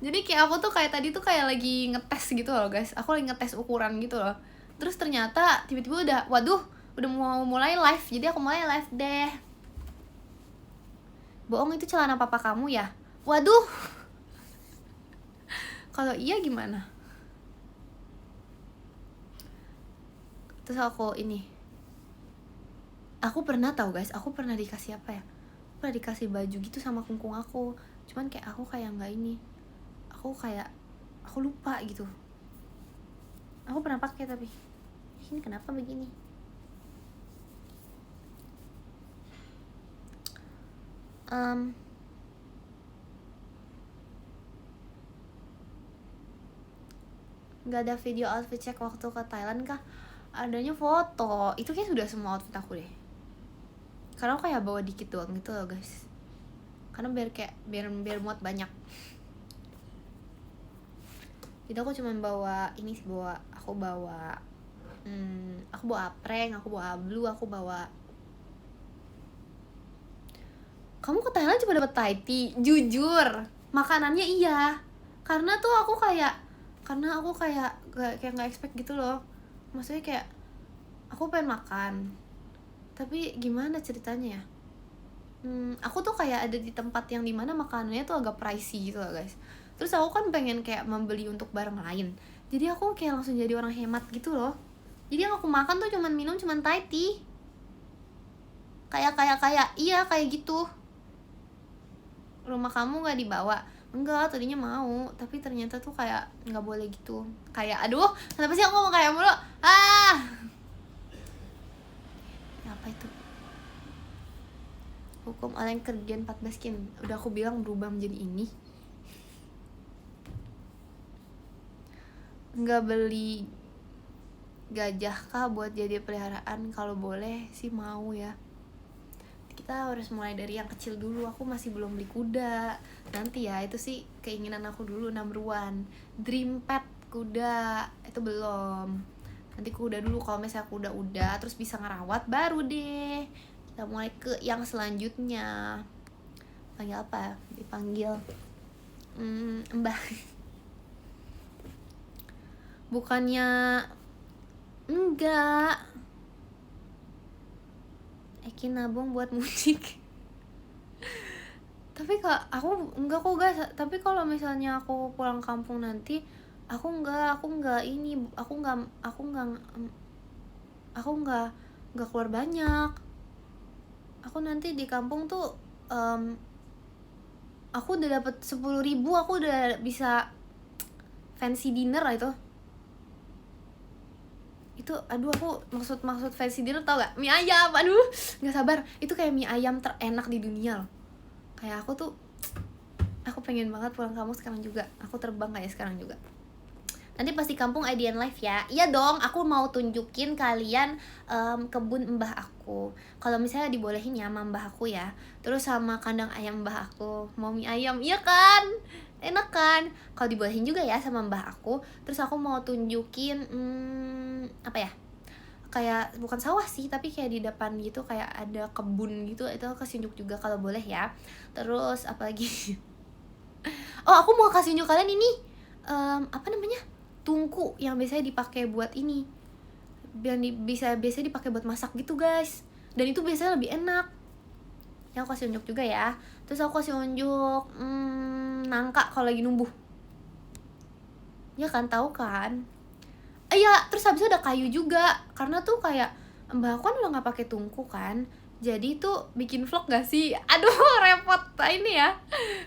Jadi kayak aku tuh kayak tadi tuh kayak lagi ngetes gitu loh guys. Aku lagi ngetes ukuran gitu loh. Terus ternyata tiba-tiba udah mau mulai live. Jadi aku mulai live deh. Bohong, itu celana papa kamu ya? Waduh. Kalau iya gimana? Terus aku pernah tahu guys, aku pernah dikasih apa ya? Aku pernah dikasih baju gitu sama kungkung aku. Cuman kayak aku kayak nggak ini. Aku lupa gitu. Aku pernah pakai tapi ini kenapa begini? Nggak ada video outfit cek waktu ke Thailand kah? Adanya foto. Itu kayak sudah semua outfit aku deh. Karena aku kayak bawa dikit doang gitu loh guys. Karena biar muat banyak. Jadi aku cuma bawa aku bawa apreng, aku bawa blue, aku bawa. Kamu ke Thailand cuma dapat Thai tea? Jujur, makanannya iya. Karena aku kayak nggak expect gitu loh. Maksudnya kayak aku pengen makan, tapi gimana ceritanya ya? Aku tuh kayak ada di tempat yang dimana makanannya tuh agak pricey gitu loh guys. Terus aku kan pengen kayak membeli untuk barang lain. Jadi aku kayak langsung jadi orang hemat gitu loh. Jadi yang aku makan tuh minum Thai tea. Iya kayak gitu. Rumah kamu nggak dibawa? Enggak, tadinya mau, tapi ternyata tuh kayak nggak boleh gitu. Kayak aduh, kenapa sih aku ngomong kayak mulu? Apa itu? Hukum online kerjaan 14 kin. Udah aku bilang berubah menjadi ini. Nggak beli gajah kah buat jadi peliharaan? Kalau boleh sih mau ya. Kita harus mulai dari yang kecil dulu. Aku masih belum beli kuda. Nanti ya, itu sih keinginan aku dulu, number one. Dream pet kuda itu belum. Nanti kuda dulu, kalau misalnya kuda udah terus bisa ngerawat baru deh kita mulai ke yang selanjutnya. Panggil apa? Dipanggil Mbah. Bukannya enggak. Ekin nabung buat musik. Tapi aku enggak kok guys. Tapi kalau misalnya aku pulang kampung nanti, aku enggak keluar banyak. Aku nanti di kampung tuh aku udah dapet 10.000, aku udah bisa fancy dinner lah itu. Aduh, aku maksud fancy dinner tau gak? Mie ayam, aduh gak sabar. Itu kayak mie ayam terenak di dunia loh. Kayak aku pengen banget pulang kampung sekarang juga. Aku terbang kayak sekarang juga. Nanti pasti kampung IDN live ya. Iya dong, aku mau tunjukin kalian kebun mbah aku. Kalau misalnya dibolehin ya sama mbah aku ya. Terus sama kandang ayam mbah aku. Mau mie ayam, iya kan? Enak kan? Kalau dibolehin juga ya sama mbah aku. Terus aku mau tunjukin apa ya? kayak bukan sawah sih, tapi kayak di depan gitu kayak ada kebun gitu, itu kasih unjuk juga kalau boleh ya. Terus apalagi oh aku mau kasih unjuk kalian ini, apa namanya, tungku yang biasanya dipakai buat ini, yang biasanya dipakai buat masak gitu guys, dan itu biasanya lebih enak. Yang aku kasih unjuk juga ya. Terus aku kasih unjuk nangka kalau lagi numbuh, ya kan, tahu kan. Iya, terus habis itu ada kayu juga, karena tuh kayak mbak aku kan udah nggak pakai tungku kan, jadi tuh bikin vlog gak sih, aduh repot ini ya,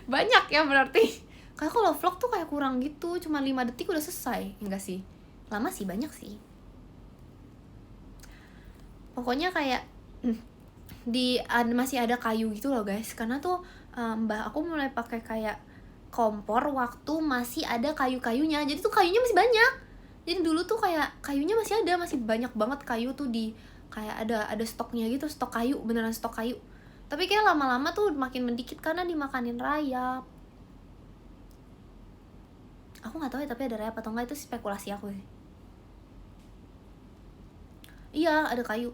banyak ya berarti. Kayak kalau vlog tuh kayak kurang gitu, cuma 5 detik udah selesai, enggak sih, lama sih, banyak sih. Pokoknya kayak masih ada kayu gitu loh guys, karena tuh mbah aku mulai pakai kayak kompor waktu masih ada kayu-kayunya, jadi tuh kayunya masih banyak. Jadi dulu tuh kayak kayunya masih ada, masih banyak banget kayu tuh di kayak ada stoknya gitu, stok kayu, beneran stok kayu. Tapi kayak lama-lama tuh makin mendikit karena dimakanin rayap. Aku nggak tahu ya, tapi ada rayap atau enggak, itu spekulasi aku sih. Iya, ada kayu.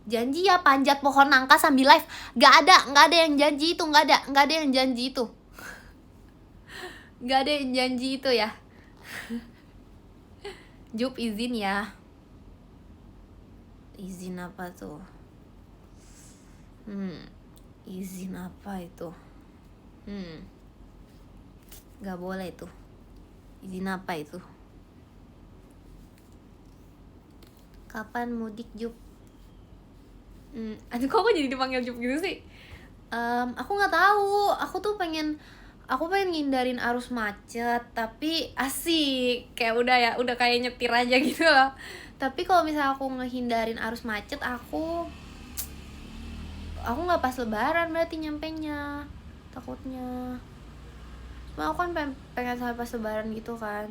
Janji ya panjat pohon nangka sambil live. Nggak ada yang janji itu, nggak ada yang janji itu. Nggak ada yang janji itu ya. Jup izin ya. Izin apa tuh? Izin apa itu? Nggak boleh tuh. Izin apa itu? Kapan mudik Jup? Aduh kok aku jadi dipanggil Jup gitu sih? Aku nggak tahu. Aku pengen ngindarin arus macet, tapi asik kayak udah kayak nyetir aja gitu loh. Tapi kalau misalnya aku ngehindarin arus macet, aku nggak pas lebaran berarti nyampenya, takutnya. Cuma aku kan pengen sampai pas lebaran gitu kan.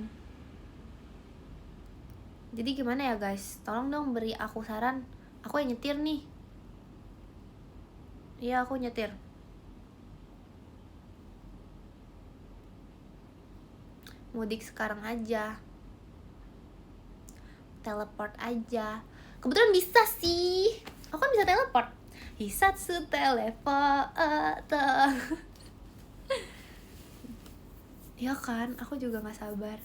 Jadi gimana ya guys, tolong dong beri aku saran. Aku yang nyetir nih. Iya aku nyetir. Mudik sekarang aja, teleport aja. Kebetulan bisa sih, aku kan bisa teleport. Hisatsu teleport. Ya kan, aku juga nggak sabar.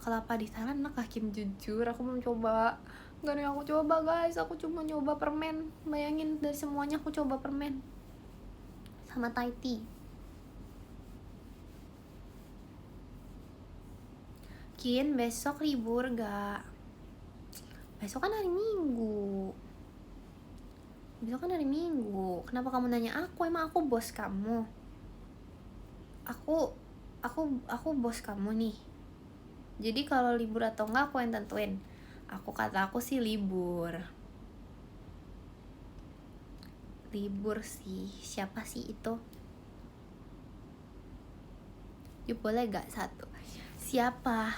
Kelapa di Thailand enak Kim, jujur aku belum coba. Gak ada yang aku coba guys, aku cuma nyoba permen. Bayangin dari semuanya aku coba permen sama Thai tea. Kin, besok libur gak? Besok kan hari Minggu. Kenapa kamu nanya aku? Emang aku bos kamu? Aku bos kamu nih. Jadi kalau libur atau enggak aku yang tentuin. Kata aku sih libur. Libur sih. Siapa sih itu? Yuk boleh gak satu? Siapa?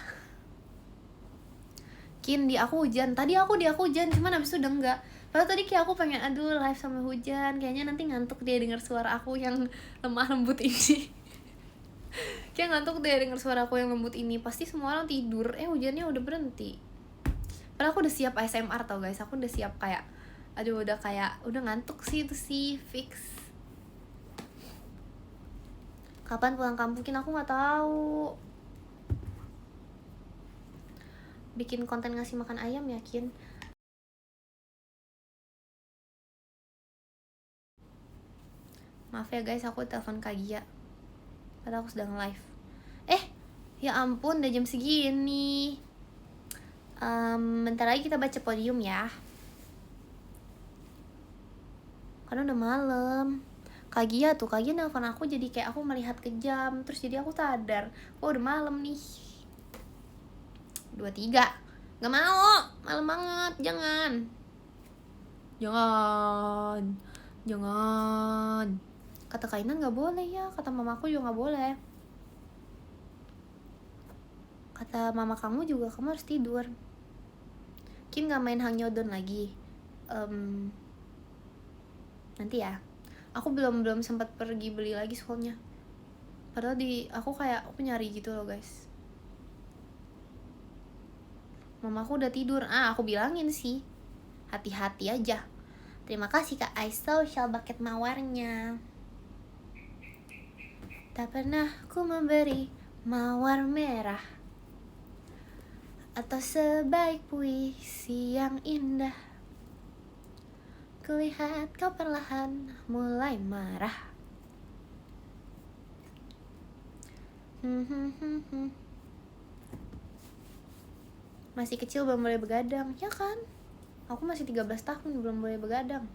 Kin, aku hujan. Tadi aku hujan, cuman abis itu udah enggak. Padahal tadi kayak aku pengen live sama hujan. Kayaknya nanti ngantuk dia dengar suara aku yang lemah lembut ini. Kayak ngantuk dia dengar suara aku yang lembut ini. Pasti semua orang tidur. Hujannya udah berhenti. Padahal aku udah siap ASMR tau guys. Aku udah siap kayak udah ngantuk sih, itu sih fix. Kapan pulang kampung? Kin, aku nggak tahu. Bikin konten ngasih makan ayam ya Kin. Maaf ya guys, aku telepon Kak Gia padahal aku sedang live. Ya ampun, udah jam segini. Bentar lagi kita baca podium ya, karena udah malam. Kak Gia nelfon aku, jadi kayak aku melihat ke jam, terus jadi aku sadar, udah malam nih. 23. Gak mau, malam banget, jangan. Kata Kainan gak boleh ya, kata mamaku juga gak boleh. Kata mama kamu juga kamu harus tidur. Kim gak main Hangyodon lagi? Nanti ya. Aku belum sempat pergi beli lagi soalnya. Padahal aku nyari gitu loh guys. Mamaku udah tidur. Aku bilangin sih, hati-hati aja. Terima kasih Kak Ice Social bucket mawarnya. Tak pernah ku memberi mawar merah atau sebaik puisi yang indah. Kulihat kau perlahan mulai marah. Masih kecil belum boleh begadang. Ya kan? Aku masih 13 tahun belum boleh begadang.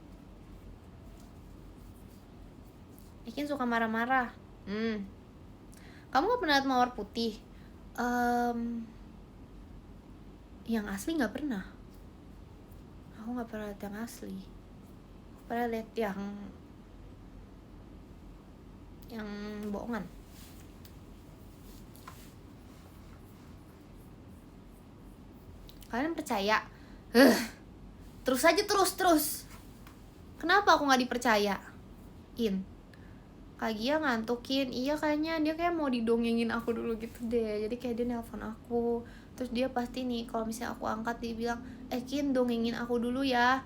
Ikin suka marah-marah. Kamu gak pernah lihat mawar putih? Yang asli gak pernah. Aku gak pernah lihat yang asli. Aku pernah lihat yang bohongan. Kalian percaya? Terus aja terus. Kenapa aku gak dipercaya? Kak Gia ngantukin. Iya kayaknya dia kayak mau didongengin aku dulu gitu deh. Jadi kayak dia nelpon aku. Terus dia pasti nih kalau misalnya aku angkat dia bilang, Kin dongengin aku dulu ya.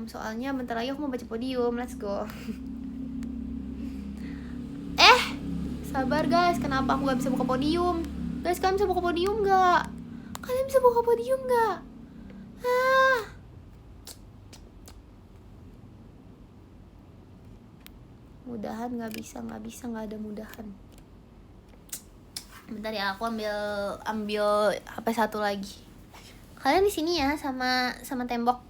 Soalnya bentar lagi aku mau baca podium. Let's go. Sabar guys, kenapa aku gak bisa buka podium? Guys, kalian bisa buka podium gak? Mudahan gak bisa, gak ada mudahan. Bentar ya, aku ambil HP satu lagi. Kalian di sini ya sama tembok.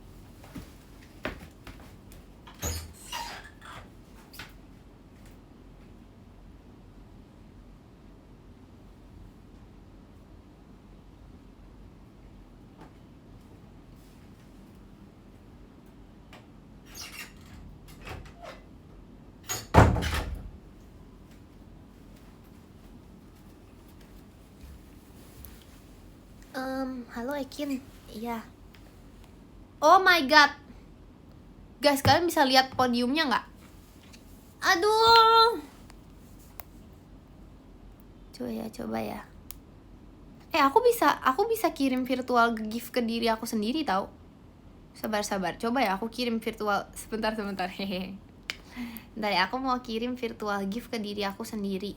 Halo Ekin. Iya. Oh my god. Guys, kalian bisa lihat podiumnya nggak? Aduh. Coba ya. Aku bisa kirim virtual gift ke diri aku sendiri tau. Sabar. Coba ya aku kirim virtual sebentar. Hehe. Bentar ya, aku mau kirim virtual gift ke diri aku sendiri.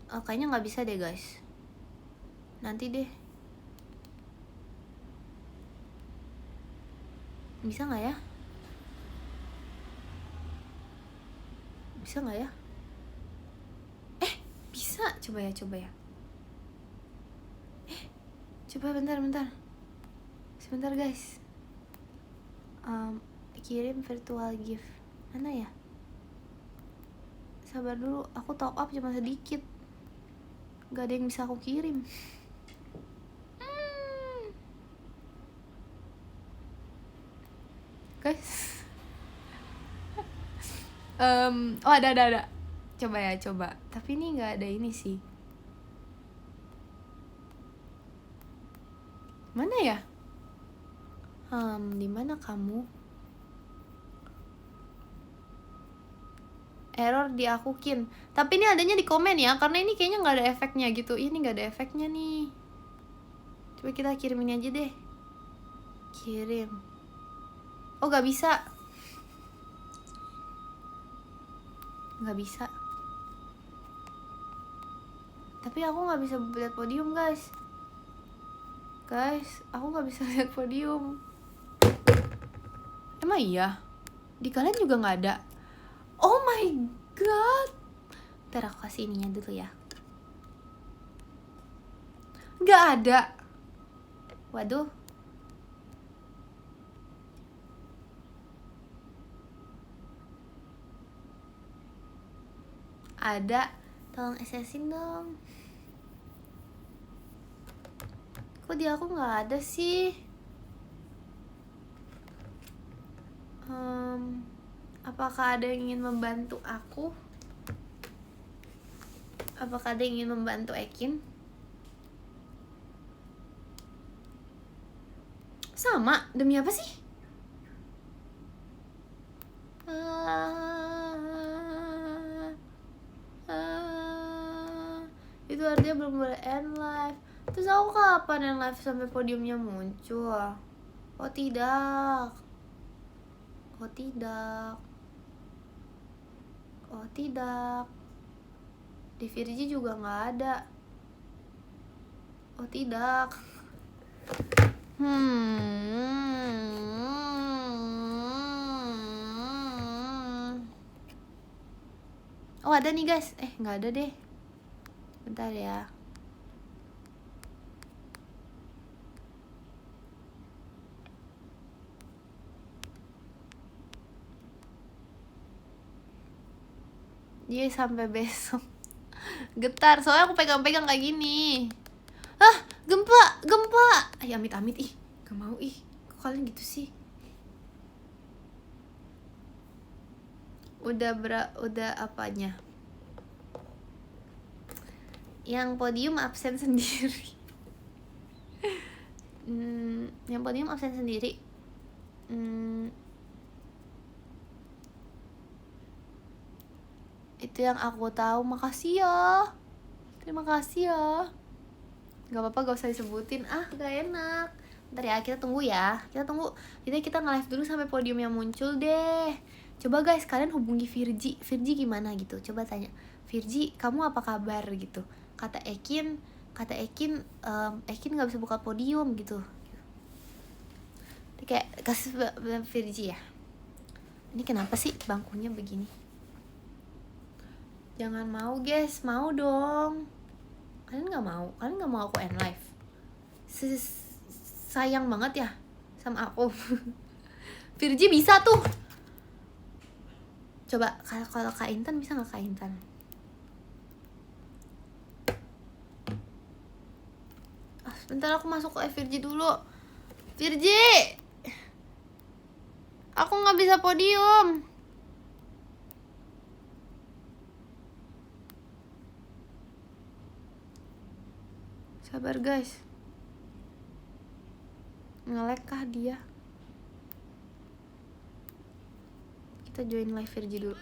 Kayaknya nggak bisa deh guys. Nanti deh. Bisa nggak ya? Bisa nggak ya? Bisa. Coba ya. Coba bentar. Sebentar guys. Kirim virtual gift. Mana ya? Sabar dulu, aku top up cuma sedikit. Gak ada yang bisa aku kirim. Guys. Ada. Coba. Tapi ini gak ada ini sih. Mana ya? Di mana kamu? Error di akukin. Tapi ini adanya di komen ya, karena ini kayaknya nggak ada efeknya gitu. Ini nggak ada efeknya nih. Coba kita kirim ini aja deh. Kirim. Oh nggak bisa. Tapi aku nggak bisa lihat podium guys. Aku nggak bisa lihat podium. Emang iya? Di kalian juga nggak ada? Oh my god. Ntar aku kasih ininya dulu ya. Nggak ada. Waduh. Ada. Tolong SS-in dong. Kok di aku nggak ada sih? Apakah ada yang ingin membantu aku? Apakah ada yang ingin membantu Ekin? Sama, demi apa sih? Itu dia belum boleh end live. Terus aku kapan end live sampai podiumnya muncul? Oh tidak. Oh tidak. Oh tidak. Di Virgi juga nggak ada. Oh tidak. Oh ada nih guys. Nggak ada deh. Bentar ya. Dia sampai besok. Getar, soalnya aku pegang-pegang kayak gini. Gempa. Amit-amit, gak mau, kok kalian gitu sih? Udah apanya? Yang podium absen sendiri. Yang podium absen sendiri. Itu yang aku tahu. Makasih ya. Terima kasih ya. Gak apa-apa, gak usah disebutin. Gak enak. Bentar ya, kita tunggu ya. Kita nge-live dulu sampai podium yang muncul deh. Coba guys, kalian hubungi Virgi gimana gitu. Coba tanya, Virgi, kamu apa kabar gitu. Kata Ekin gak bisa buka podium gitu. Kayak kasih Virgi ya. Ini kenapa sih bangkunya begini? Jangan mau guys, mau dong. Kalian gak mau aku end live. Sayang banget ya sama aku. Virgi bisa tuh. Coba kalau Kak Intan bisa gak Kak Intan? Sebentar aku masuk ke Virgi dulu. Virgi, aku gak bisa podium. Sabar guys. Nge-lag kah dia? Kita join live Virgi dulu.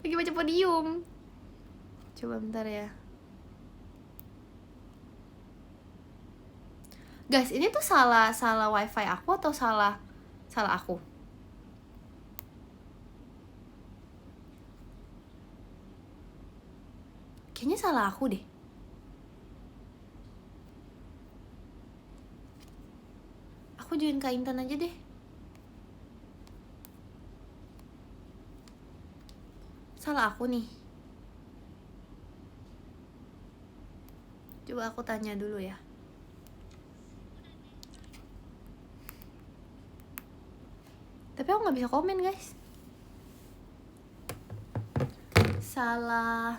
Lagi baca podium. Coba bentar ya. Guys, ini tuh salah wifi aku atau salah aku? Kayaknya salah aku deh. Aku join Kak Intan aja deh. Salah aku nih. Coba aku tanya dulu ya. Tapi aku gak bisa komen guys. Salah.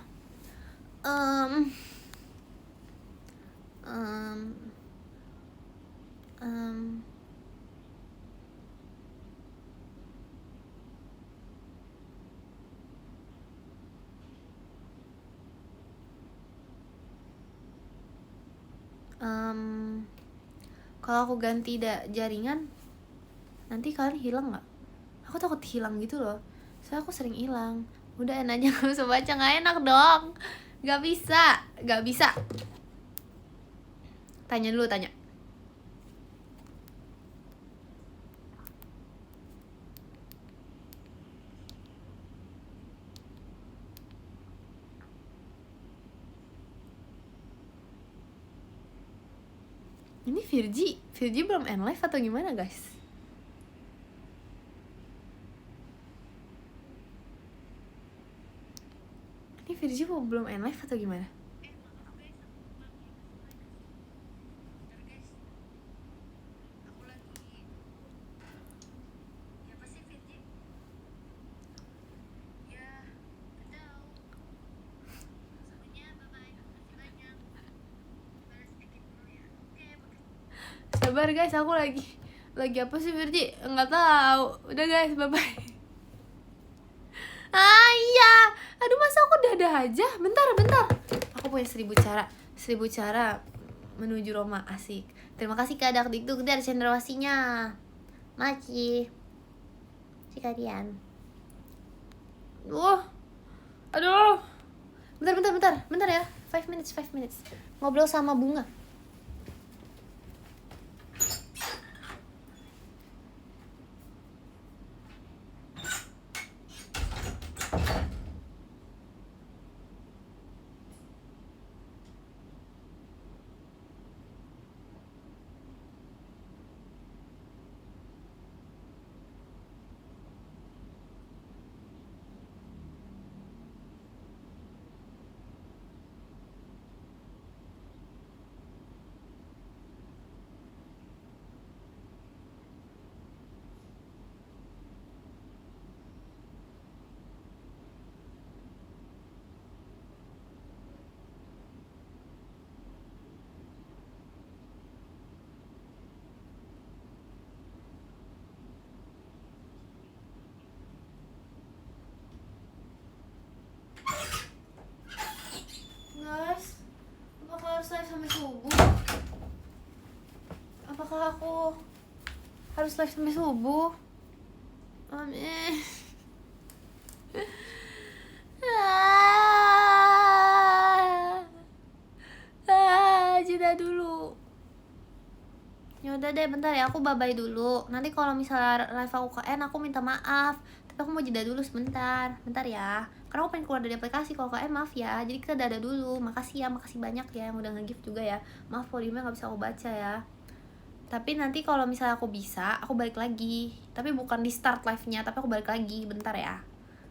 Kalau aku ganti jaringan, nanti kalian hilang nggak? Aku takut hilang gitu loh. Soalnya aku sering hilang. Udah aja gak usah baca, nggak enak dong. Gak bisa. Tanya dulu. Ini Virgi belum end live atau gimana guys? Ini Virgi belum end live atau gimana? Sabar guys, aku lagi apa sih Virgi? Nggak tahu. Udah guys, bye bye. Iya. Aduh, masa aku dadah aja? Bentar. Aku punya 1000 cara menuju Roma, asik. Terima kasih Kak Dakdikduk dari cendrawasinya. Maci. Si kalian. Aduh. Bentar ya. 5 minutes. Ngobrol sama bunga. Guys, apakah harus live sampai subuh? Apakah aku harus live sampai subuh? Amin. Jeda dulu. Yaudah deh, bentar ya, aku bye-bye dulu. Nanti kalau misalnya live aku KN, aku minta maaf. Tapi aku mau jeda dulu sebentar. Bentar ya. Karena aku pengen keluar dari aplikasi. Kalau KN maaf ya. Jadi kita dada dulu. Makasih ya, makasih banyak ya yang udah nge-gift juga ya. Maaf volumenya gak bisa aku baca ya. Tapi nanti kalau misalnya aku bisa, aku balik lagi. Tapi bukan di start live-nya, tapi aku balik lagi. Bentar ya.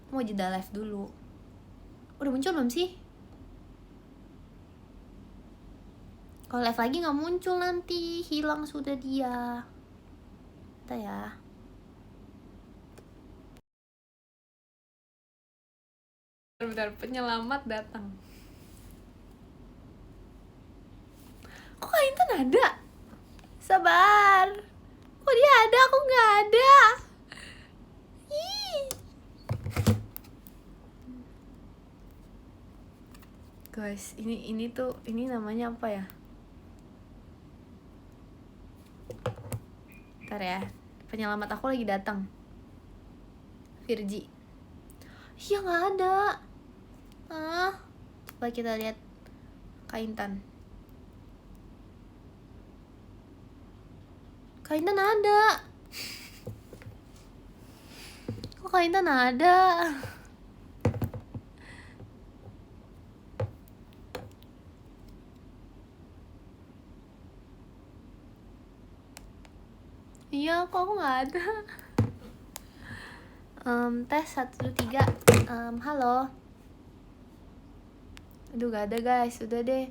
Aku mau jeda live dulu. Udah muncul belum sih? Kalau live lagi nggak muncul nanti, hilang sudah dia. Bentar ya. Bentar, penyelamat datang. Kok Kak Intan ada? Sabar. Kok dia ada, aku nggak ada. Ih. Guys, ini tuh, ini namanya apa ya? Bentar ya, penyelamat aku lagi datang. Virgi. Iya nggak ada. Coba kita lihat Kak Intan. Kak Intan ada. Kok Kak Intan ada? Iya, kok aku nggak ada. Tes 1, 2, 3. Halo. Aduh, gak ada guys, udah deh.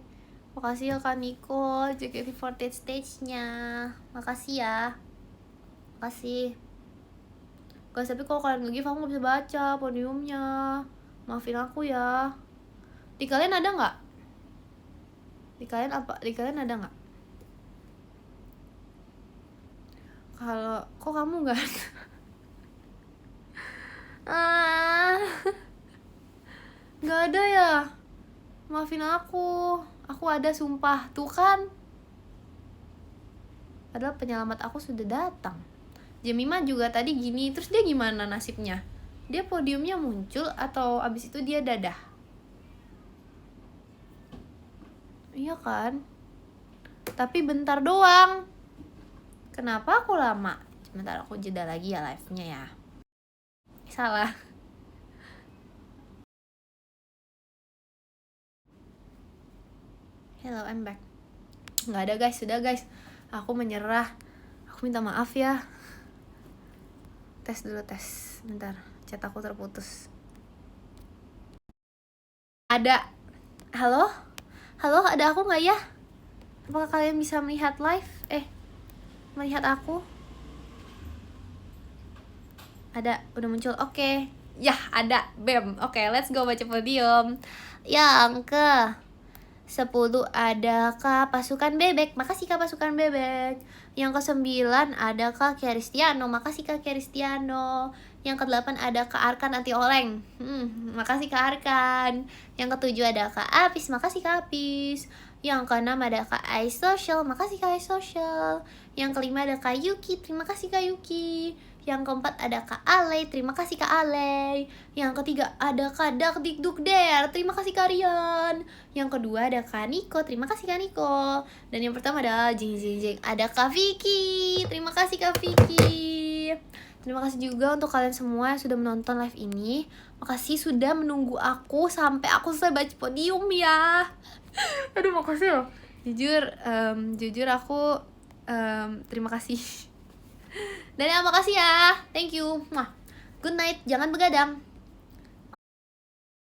Makasih ya Kak Niko, JKT48 stage-nya. Makasih ya. Makasih. Guys, tapi kalau kalian nge-give aku gak bisa baca podiumnya. Maafin aku ya. Di kalian ada nggak? Di kalian ada nggak? Kalau kok kamu nggak ada? Nggak ada ya? Maafin aku ada sumpah. Tuh kan, padahal penyelamat aku sudah datang. Jemima juga tadi gini. Terus dia gimana nasibnya? Dia podiumnya muncul atau abis itu dia dadah? Iya kan? Tapi bentar doang. Kenapa aku lama? Sebentar, aku jeda lagi ya live-nya ya. Salah. Hello, I'm back. Nggak ada guys, sudah guys. Aku menyerah. Aku minta maaf ya. Tes dulu, tes. Bentar, chat aku terputus. Ada. Halo? Halo, ada aku nggak ya? Apakah kalian bisa melihat live? Melihat aku? Ada, udah muncul. Oke. Yah, ada. Bam. Oke, let's go baca podium. Yang ke 10 ada Kak Pasukan Bebek. Makasih Kak Pasukan Bebek. Yang ke-9 ada Kak Kristiano. Makasih Kak Kristiano. Yang ke-8 ada Kak Arkan Anti Oleng. Makasih Kak Arkan. Yang ke-7 ada Kak Apis. Makasih Kak Apis. Yang ke-6 ada Kak iSocial. Makasih Kak iSocial. Yang ke-5 ada Kak Yuki. Terima kasih Kak Yuki. Yang keempat ada Kak Ale, terima kasih Kak Ale. Yang ketiga ada Kak Dakdikdukder, terima kasih Kak Rian. Yang kedua ada Kak Niko, terima kasih Kak Niko. Dan yang pertama ada jing jing jing, ada Kak Vicky, terima kasih Kak Vicky. Terima kasih juga untuk kalian semua yang sudah menonton live ini. Makasih sudah menunggu aku sampai aku selesai baca podium ya. Aduh makasih loh. Jujur aku terima kasih. Dan ya makasih ya. Thank you. Good night. Jangan begadang.